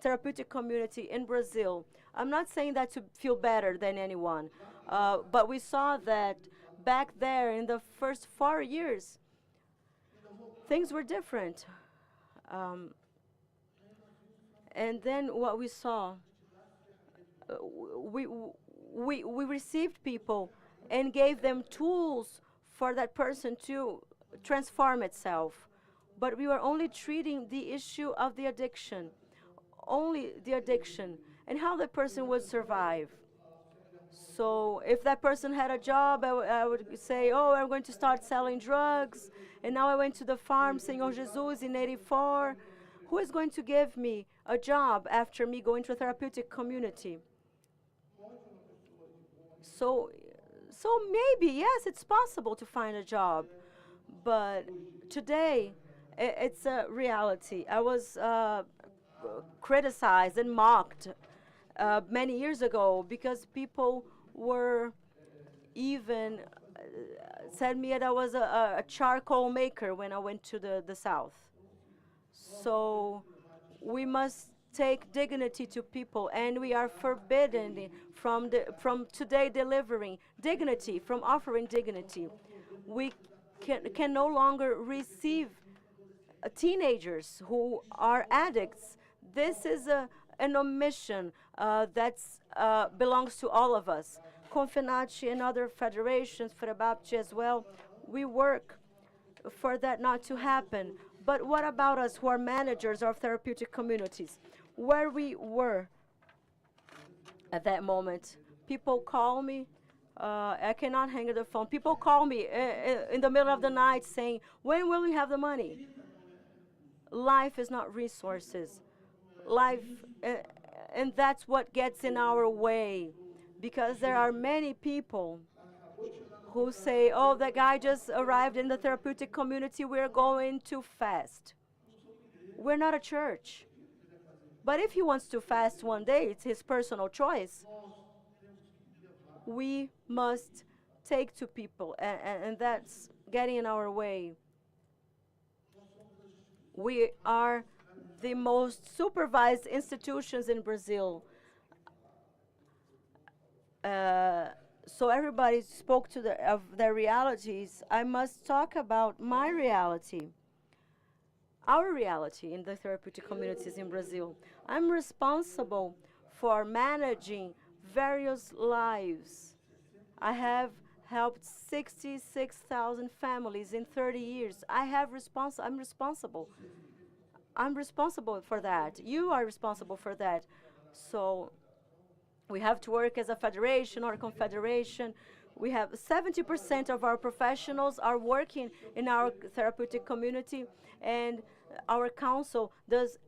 therapeutic community in Brazil. I'm not saying that to feel better than anyone, but we saw that back there in the first 4 years, things were different. And then what we saw, we received people and gave them tools for that person to transform itself. But we were only treating the issue of the addiction, only the addiction, and how the person would survive. So if that person had a job, I would say, oh, I'm going to start selling drugs. And now I went to the farm, Senhor Jesus, in 84. Who is going to give me a job after me going to a therapeutic community? So maybe, yes, it's possible to find a job. But today, it's a reality. I was criticized and mocked many years ago, because people were even said me that I was a charcoal maker when I went to the south. So we must take dignity to people, and we are forbidden from today delivering dignity, from offering dignity. We can no longer receive teenagers who are addicts. This is an omission that belongs to all of us. Confenachi and other federations, Ferebapti as well, we work for that not to happen. But what about us who are managers of therapeutic communities? Where we were at that moment, people call me. I cannot hang up the phone. People call me in the middle of the night saying, "When will we have the money?" Life is not resources. Life, and that's what gets in our way, because there are many people who say, "Oh, that guy just arrived in the therapeutic community. We're going to fast." We're not a church. But if he wants to fast one day, it's his personal choice. We must take to people, and that's getting in our way. We are the most supervised institutions in Brazil. So everybody spoke of their realities. I must talk about my reality, our reality in the therapeutic communities in Brazil. I'm responsible for managing various lives. I have helped 66,000 families in 30 years. I'm responsible. I'm responsible for that. You are responsible for that. So we have to work as a federation or a confederation. We have 70% of our professionals are working in our therapeutic community, and our council does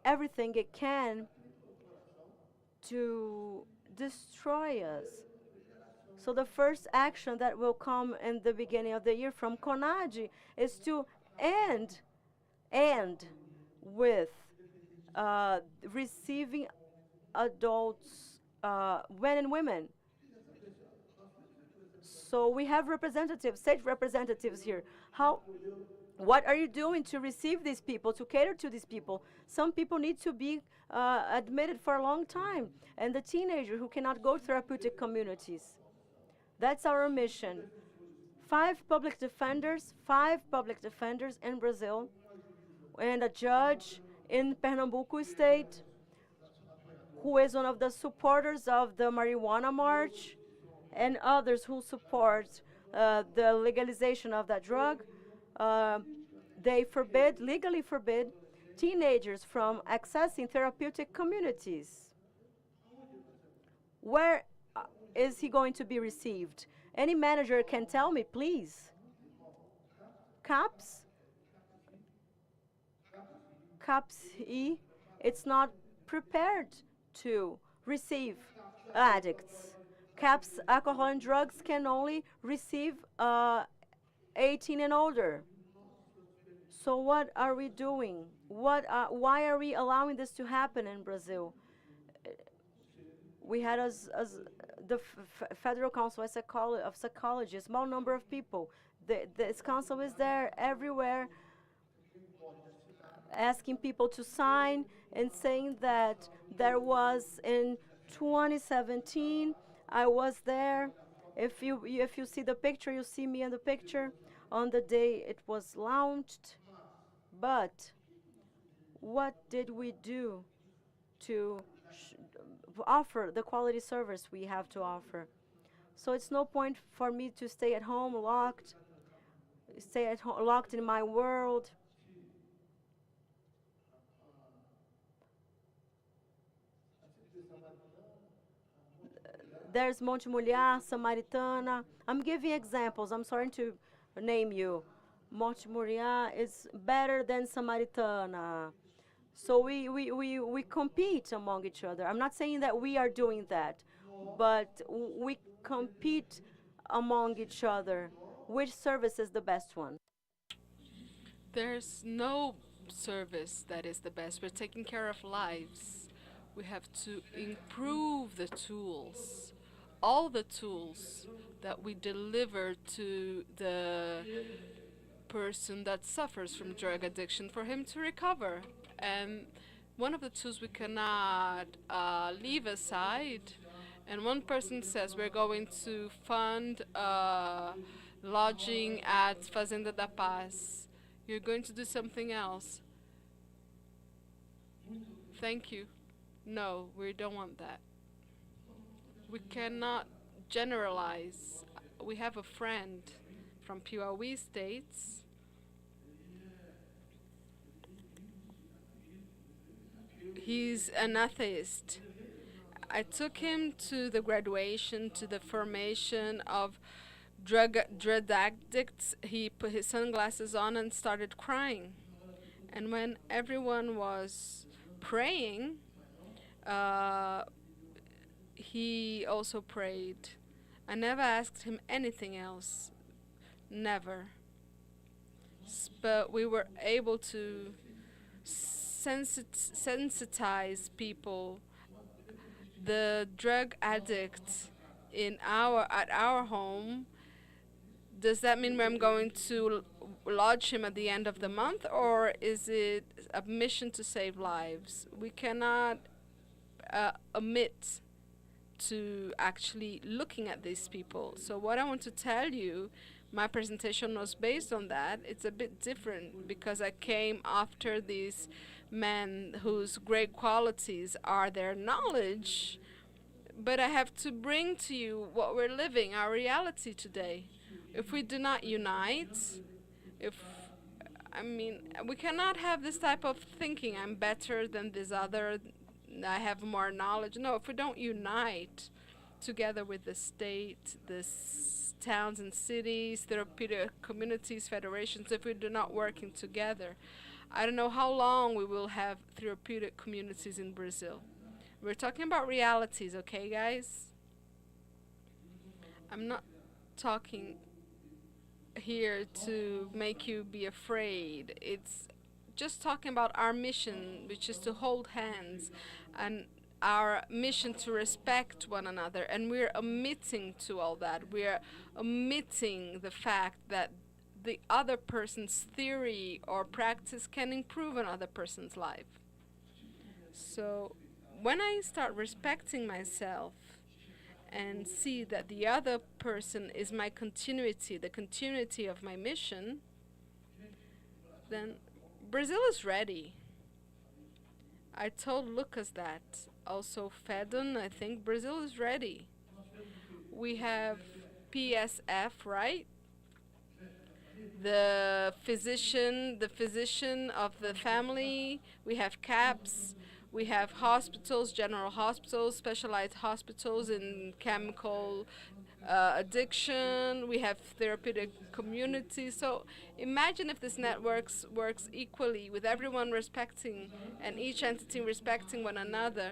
everything it can to destroy us. So the first action that will come in the beginning of the year from CONADI is to end with receiving adults, men and women. So we have representatives, state representatives here. What are you doing to receive these people, to cater to these people? Some people need to be admitted for a long time, and the teenager who cannot go to therapeutic communities. That's our mission. Five public defenders in Brazil, and a judge in Pernambuco state who is one of the supporters of the marijuana march, and others who support the legalization of that drug. They legally forbid teenagers from accessing therapeutic communities. Where is he going to be received? Any manager can tell me, please. CAPS, CAPS-E, it's not prepared to receive addicts. CAPS, alcohol and drugs, can only receive 18 and older. So what are we doing? Why are we allowing this to happen in Brazil? We had as the Federal Council of Psychology, a small number of people. This council is there everywhere, asking people to sign and saying that there was in 2017, I was there. If you see the picture, you see me in the picture on the day it was launched. But what did we do to offer the quality service we have to offer? So it's no point for me to stay at home locked in my world. There's Monte Mulher, Samaritana. I'm giving examples. I'm sorry to name you. Monte Mulher is better than Samaritana. So we compete among each other. I'm not saying that we are doing that, but we compete among each other. Which service is the best one? There's no service that is the best. We're taking care of lives. We have to improve the tools, all the tools that we deliver to the person that suffers from drug addiction for him to recover. And one of the tools we cannot leave aside, and one person says we're going to fund lodging at Fazenda da Paz. You're going to do something else. Thank you. No, we don't want that. We cannot generalize. We have a friend from Piauí states. He's an atheist. I took him to the graduation, to the formation of drug addicts. He put his sunglasses on and started crying. And when everyone was praying, he also prayed. I never asked him anything else. Never. But we were able to sensitize people. The drug addict at our home, does that mean I'm going to lodge him at the end of the month, or is it a mission to save lives? We cannot omit to actually looking at these people. So what I want to tell you, my presentation was based on that. It's a bit different because I came after these men whose great qualities are their knowledge, but I have to bring to you what we're living, our reality today. If we do not unite, we cannot have this type of thinking, I'm better than this other, I have more knowledge. No, if we don't unite together with the state, towns and cities, therapeutic communities, federations, if we do not working together, I don't know how long we will have therapeutic communities in Brazil. We're talking about realities, okay, guys? I'm not talking here to make you be afraid. It's just talking about our mission, which is to hold hands, and our mission to respect one another. And we're omitting to all that. We're omitting the fact that the other person's theory or practice can improve another person's life. So when I start respecting myself and see that the other person is my continuity, the continuity of my mission, then Brazil is ready. I told Lucas that. Also Fedon, I think Brazil is ready. We have PSF, right? The physician of the family. We have CAPS. We have hospitals, general hospitals, specialized hospitals in chemical addiction. We have therapeutic communities. So imagine if this network works equally with everyone respecting and each entity respecting one another.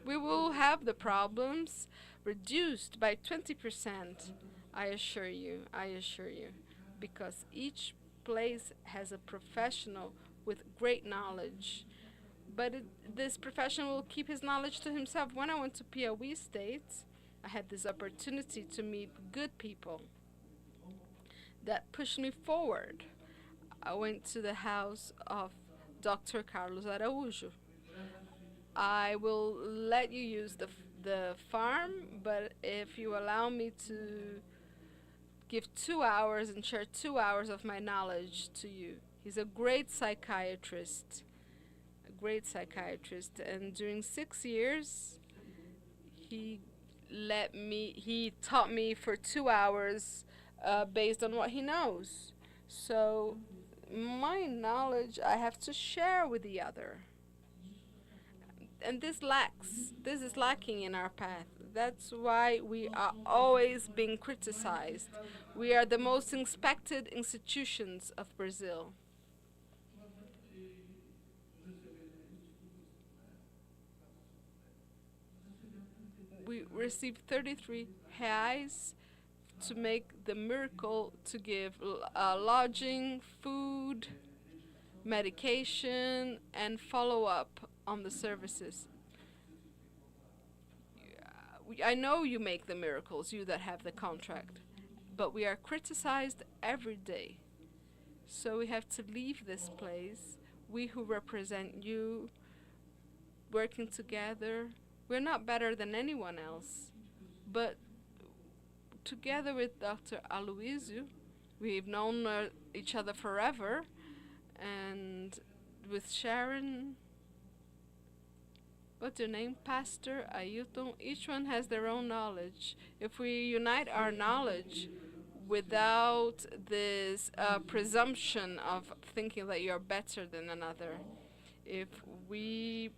We will have the problems reduced by 20%. I assure you, because each place has a professional with great knowledge. But this professional will keep his knowledge to himself. When I went to Piauí State, I had this opportunity to meet good people that pushed me forward. I went to the house of Dr. Carlos Araújo. I will let you use the farm, but if you allow me to give 2 hours and share 2 hours of my knowledge to you. He's a great psychiatrist. And during 6 years he taught me for 2 hours based on what he knows. So my knowledge I have to share with the other, and this is lacking in our path. That's why we are always being criticized. We are the most inspected institutions of Brazil. We received 33 reais to make the miracle to give lodging, food, medication, and follow up on the services. I know you make the miracles, you that have the contract, but we are criticized every day. So we have to leave this place. We who represent you, working together, we're not better than anyone else. But together with Dr. Aloysio, we've known each other forever, and with Sharon, what's your name? Pastor, Ailton, each one has their own knowledge. If we unite our knowledge without this presumption of thinking that you're better than another, if we,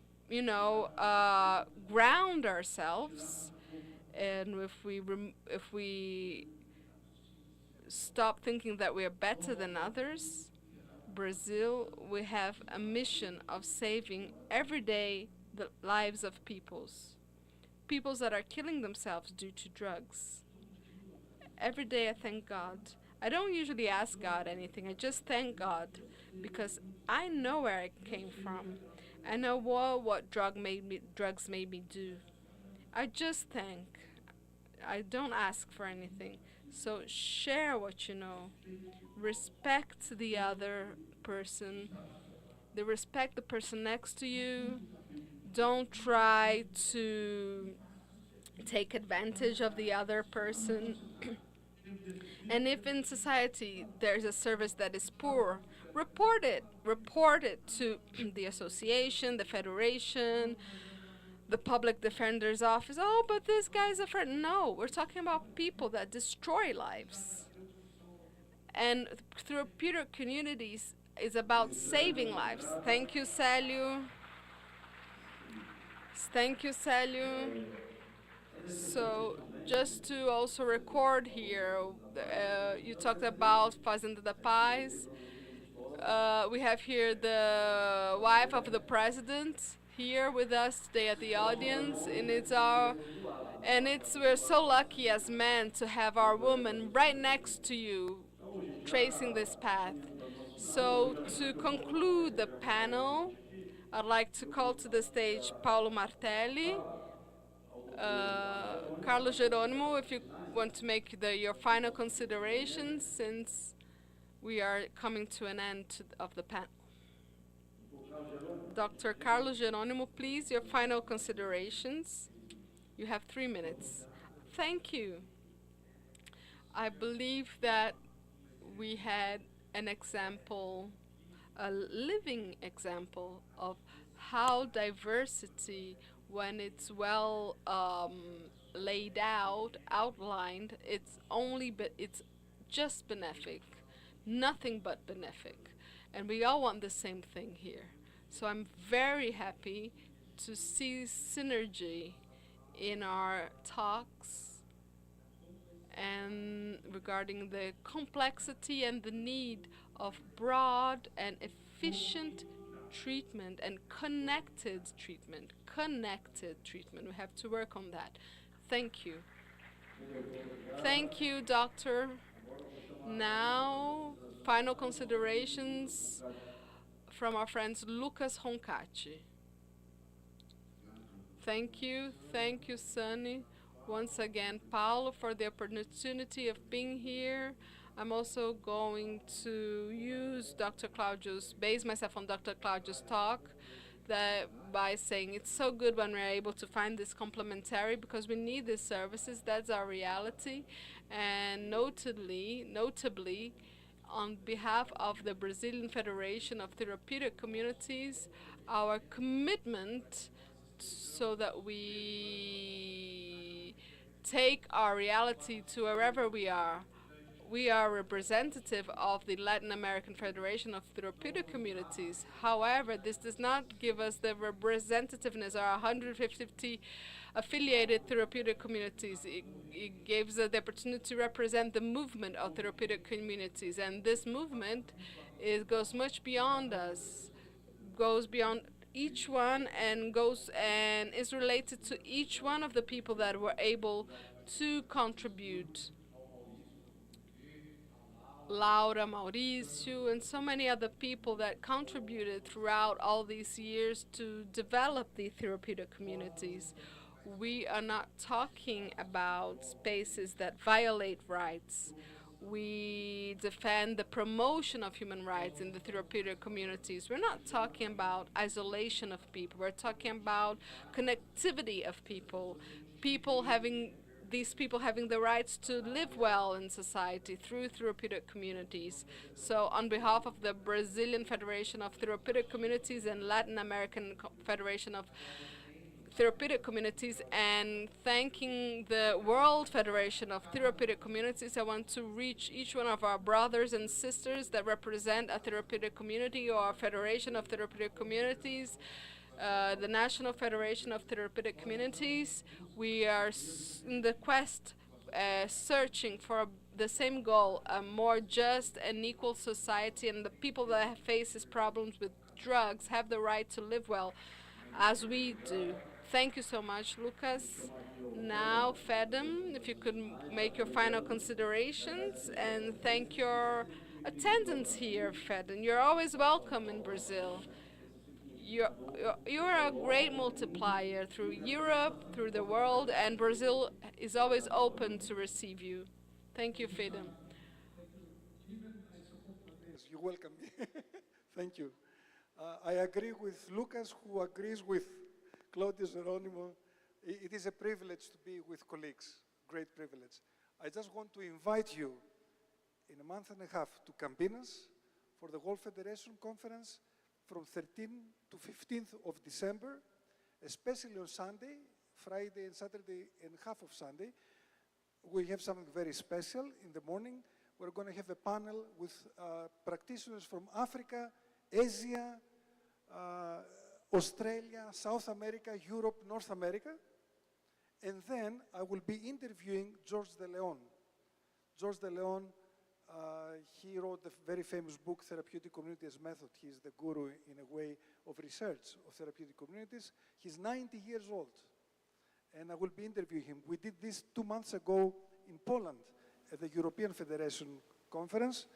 ground ourselves, and if we stop thinking that we are better than others, Brazil, we have a mission of saving every day the lives of peoples that are killing themselves due to drugs. Every day I thank God. I don't usually ask God anything. I just thank God because I know where I came from. I know what drugs made me do. I just thank. I don't ask for anything. So share what you know. Respect the other person. Respect the person next to you. Don't try to take advantage of the other person. And if in society there's a service that is poor, report it. Report it to the association, the federation, the public defender's office. Oh, but this guy's a friend. No, we're talking about people that destroy lives. And therapeutic communities is about saving lives. Thank you, Célio. Thank you, Célio. So, just to also record here, you talked about Fazenda da Paz. We have here the wife of the president here with us today at the audience, and we're so lucky as men to have our woman right next to you, tracing this path. So to conclude the panel, I'd like to call to the stage Paulo Martelli, Carlos Geronimo, if you want to make your final considerations, since we are coming to an end of the panel. Dr. Carlos Geronimo, please, your final considerations. You have 3 minutes. Thank you. I believe that we had an example, a living example of how diversity, when it's well laid out, outlined, it's just benefic, nothing but benefic, and we all want the same thing here. So I'm very happy to see synergy in our talks and regarding the complexity and the need of broad and efficient treatment and connected treatment. We have to work on that. Thank you. Thank you, doctor. Now, final considerations from our friends Lucas Roncati. Thank you, Sunny. Once again, Paulo, for the opportunity of being here. I'm also going to base myself on Dr. Claudio's talk, that by saying it's so good when we're able to find this complementary, because we need these services. That's our reality. And notably, on behalf of the Brazilian Federation of Therapeutic Communities, our commitment so that we take our reality to wherever we are. We are representative of the Latin American Federation of Therapeutic Communities. However, this does not give us the representativeness of 150 affiliated therapeutic communities. It gives us the opportunity to represent the movement of therapeutic communities, and this movement goes much beyond us, goes beyond each one, and is related to each one of the people that were able to contribute. Laura, Mauricio, and so many other people that contributed throughout all these years to develop the therapeutic communities. We are not talking about spaces that violate rights. We defend the promotion of human rights in the therapeutic communities. We're not talking about isolation of people. We're talking about connectivity of people. People having these people having the rights to live well in society through therapeutic communities. So, on behalf of the Brazilian Federation of Therapeutic Communities and Latin American Federation of Therapeutic Communities, and thanking the World Federation of Therapeutic Communities, I want to reach each one of our brothers and sisters that represent a therapeutic community or a federation of therapeutic communities, the National Federation of Therapeutic Communities. We are in the quest, searching for the same goal, a more just and equal society, and the people that faces problems with drugs have the right to live well as we do. Thank you so much, Lucas. Now, Fedem, if you could make your final considerations and thank your attendance here, Fedem. You're always welcome in Brazil. You're a great multiplier through Europe, through the world, and Brazil is always open to receive you. Thank you, Fedem. Yes, you welcome me. Thank you. I agree with Lucas, who agrees with Claudio Geronimo. It is a privilege to be with colleagues, great privilege. I just want to invite you in a month and a half to Campinas for the World Federation Conference from 13th to 15th of December, especially on Sunday, Friday and Saturday and half of Sunday. We have something very special in the morning. We're going to have a panel with practitioners from Africa, Asia, Australia, South America, Europe, North America. And then I will be interviewing George de Leon. George de Leon, he wrote the very famous book, Therapeutic Communities Method. He's the guru, in a way, of research of therapeutic communities. He's 90 years old, and I will be interviewing him. We did this 2 months ago in Poland at the European Federation Conference.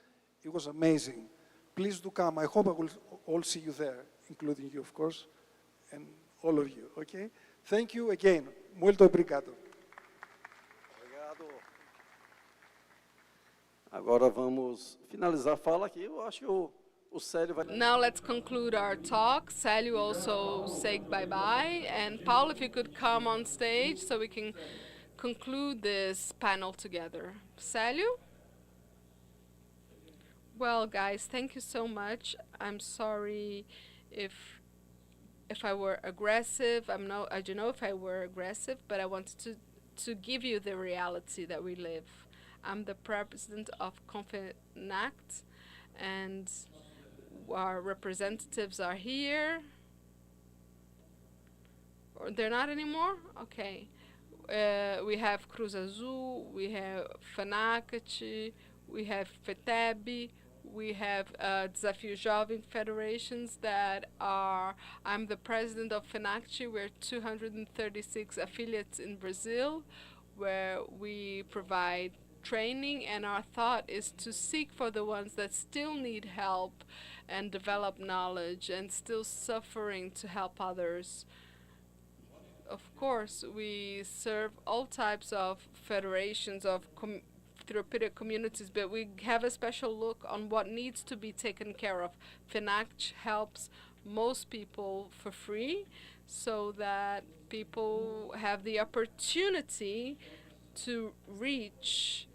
It was amazing. Please do come. I hope I will all see you there, including you, of course, and all of you, okay? Thank you again. Muito obrigado. Obrigado. Agora vamos finalizar a fala aqui. Eu acho que o Célio vai. Now let's conclude our talk. Célio also say bye-bye. And Paul, if you could come on stage so we can conclude this panel together. Célio? Well, guys, thank you so much. I'm sorry if I were aggressive. I don't know if I were aggressive, but I wanted to give you the reality that we live. I'm the president of Confenact, and our representatives are here. Or they're not anymore? Okay. We have Cruz Azul, we have Fenacat, we have FETEB, we have Desafio Jovem federations that are, I'm the president of FENACT. We're 236 affiliates in Brazil, where we provide training, and our thought is to seek for the ones that still need help and develop knowledge and still suffering to help others. Of course, we serve all types of federations of therapeutic communities, but we have a special look on what needs to be taken care of. FENACT helps most people for free so that people have the opportunity to reach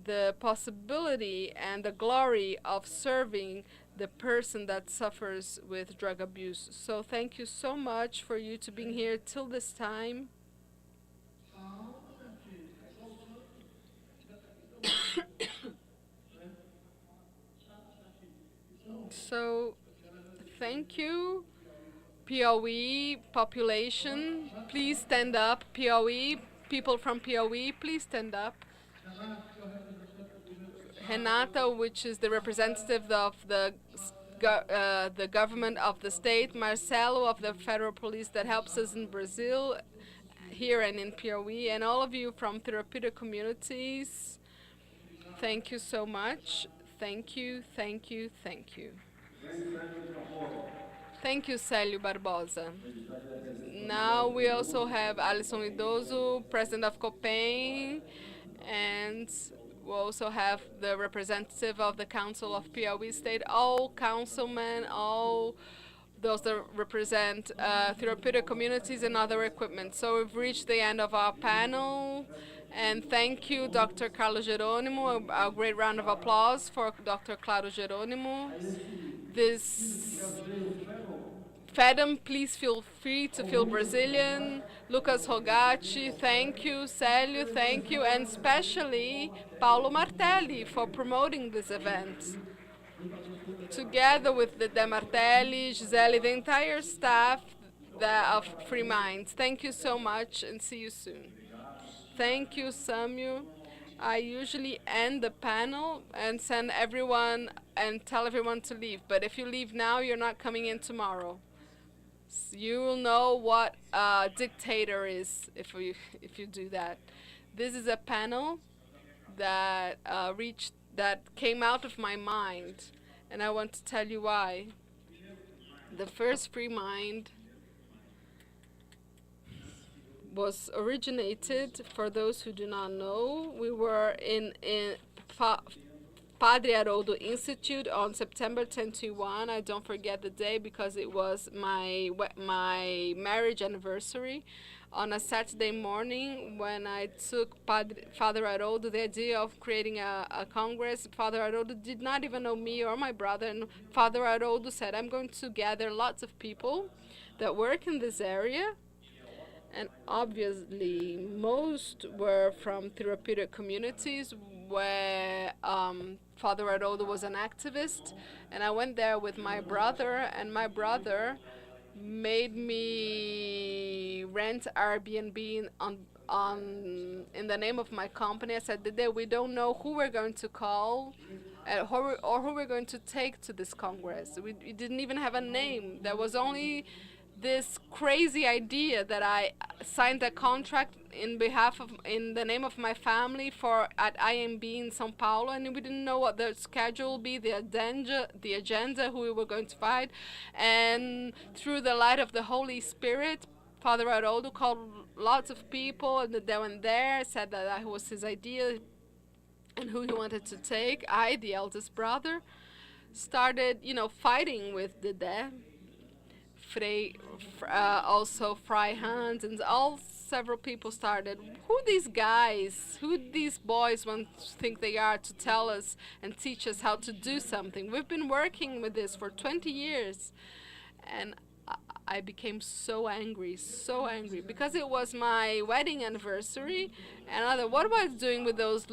the possibility and the glory of serving the person that suffers with drug abuse. So thank you so much for you to being here till this time. So thank you. POE population, please stand up. POE, people from POE, please stand up. Renata, which is the representative of the government of the state. Marcelo of the federal police that helps us in Brazil, here and in POE, and all of you from therapeutic communities. Thank you so much. Thank you, thank you, thank you. Thank you, Célio Barbosa. Now we also have Alisson Idoso, president of Copen, and we also have the representative of the Council of Piauí State, all councilmen, all those that represent therapeutic communities and other equipment. So we've reached the end of our panel. And thank you, Dr. Carlos Geronimo. A great round of applause for Dr. Claudio Geronimo. This Fedem, please feel free to feel Brazilian. Lucas Rogatti, thank you. Célio, thank you. And especially Paulo Martelli for promoting this event. Together with the De Martelli, Gisele, the entire staff of Freemind. Thank you so much and see you soon. Thank you, Samuel. I usually end the panel and send everyone and tell everyone to leave. But if you leave now, you're not coming in tomorrow. You will know what a dictator is if you do that. This is a panel that that came out of my mind, and I want to tell you why. The first Free Mind was originated, for those who do not know, we were in Padre Haroldo Institute on September 21. I don't forget the day because it was my marriage anniversary. On a Saturday morning, when I took Father Haroldo the idea of creating a congress, Father Haroldo did not even know me or my brother, and Father Haroldo said, I'm going to gather lots of people that work in this area, and obviously most were from therapeutic communities where Father Haroldo was an activist, and I went there with my brother, and my brother made me rent Airbnb in the name of my company. I said, Dede, we don't know who we're going to call or who we're going to take to this congress. We didn't even have a name. There was only this crazy idea that I signed a contract in the name of my family for at IMB in São Paulo, and we didn't know what the schedule would be, the agenda, who we were going to fight, and through the light of the Holy Spirit, Father Haroldo called lots of people, and they went there, said that was his idea, and who he wanted to take. I, the eldest brother, started, fighting with the dead. Also Fry Hans, and several people started. Who these guys? Who these boys think they are to tell us and teach us how to do something? We've been working with this for 20 years, and I became so angry, because it was my wedding anniversary, and I thought, what am I doing with those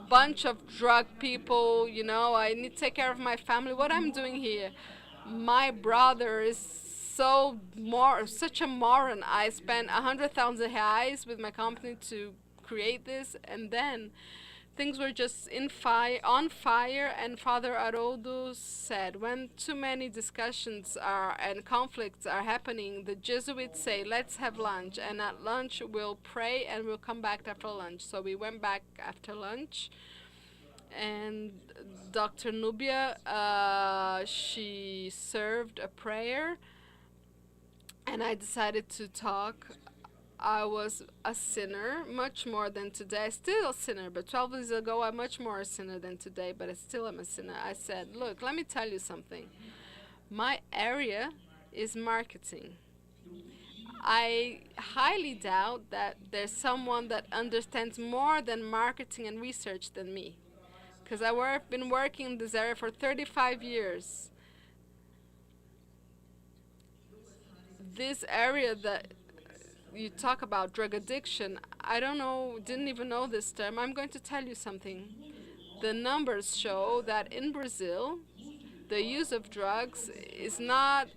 bunch of drug people? I need to take care of my family. What I'm doing here? My brother is such a moron. I spent 100,000 reais with my company to create this, and then things were just on fire. And Father Haroldo said, when too many discussions and conflicts are happening, the Jesuits say, let's have lunch, and at lunch we'll pray and we'll come back after lunch. So we went back after lunch, and Dr. Nubia, she served a prayer, and I decided to talk. I was a sinner, much more than today. Still a sinner, but 12 years ago, I'm much more a sinner than today, but I still am a sinner. I said, look, let me tell you something. My area is marketing. I highly doubt that there's someone that understands more than marketing and research than me, because I've been working in this area for 35 years. This area that you talk about, drug addiction, didn't even know this term. I'm going to tell you something. The numbers show that in Brazil, the use of drugs is not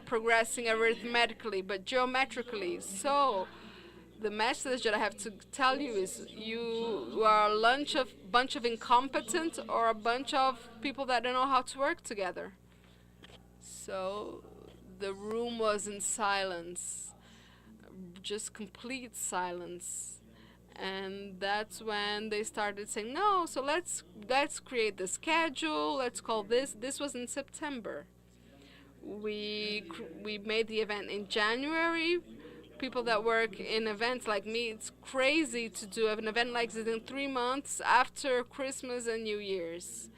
progressing arithmetically, but geometrically. So the message that I have to tell you is you are a bunch of incompetent or a bunch of people that don't know how to work together. So the room was in silence, just complete silence. And that's when they started saying, no, so let's create the schedule, let's call this was in September. We made the event in January. People that work in events like me, it's crazy to do an event like this in 3 months after Christmas and New Year's.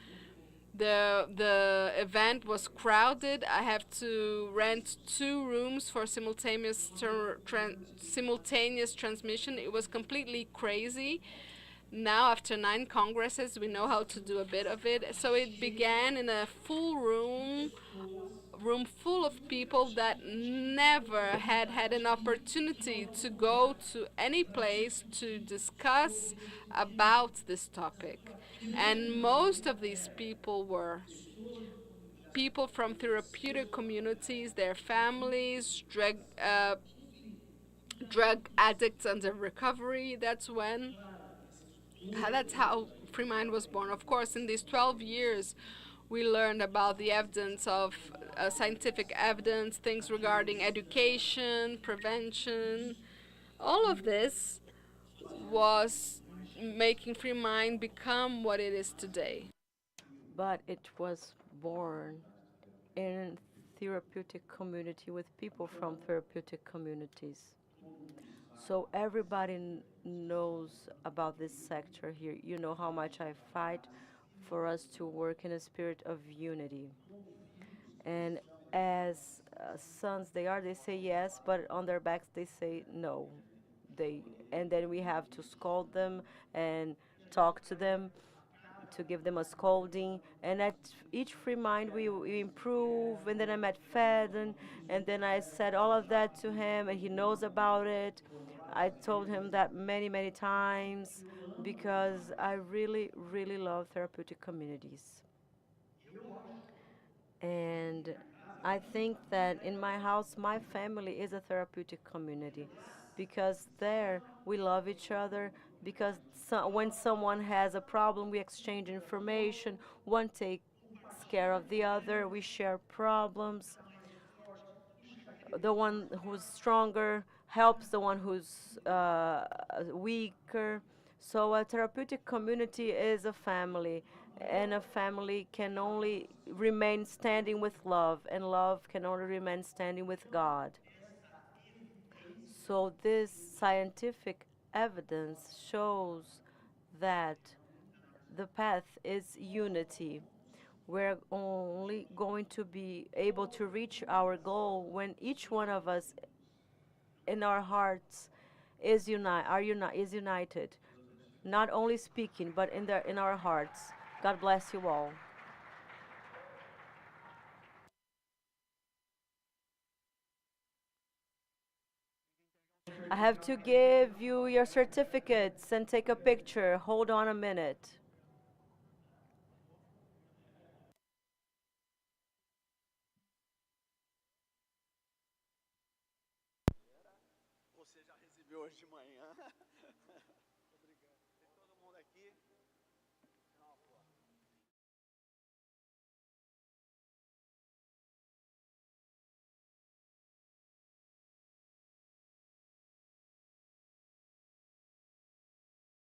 The event was crowded. I have to rent 2 rooms for simultaneous transmission. It was completely crazy. Now, after 9 congresses, we know how to do a bit of it. So it began in a full room full of people that never had an opportunity to go to any place to discuss about this topic. And most of these people were people from therapeutic communities, their families, drug addicts under recovery. That's how Freemind was born. Of course, in these 12 years, we learned about the evidence of scientific evidence, things regarding education, prevention. All of this was making Freemind become what it is today. But it was born in therapeutic community with people from therapeutic communities. So everybody knows about this sector here. You know how much I fight for us to work in a spirit of unity. And as sons they are, they say yes, but on their backs they say no. They and then we have to scold them and talk to them to give them a scolding. And at each free mind, we improve. And then I met Fed, and then I said all of that to him, and he knows about it. I told him that many, many times because I really, really love therapeutic communities. And I think that in my house, my family is a therapeutic community because there we love each other. Because when someone has a problem, we exchange information. One takes care of the other. We share problems. The one who's stronger helps the one who's weaker. So a therapeutic community is a family, and a family can only remain standing with love, and love can only remain standing with God. So this scientific evidence shows that the path is unity. We're only going to be able to reach our goal when each one of us in our hearts is united, not only speaking but in our hearts. God bless you all. I have to give you your certificates and take a picture. Hold on a minute. Você já recebeu hoje de manhã?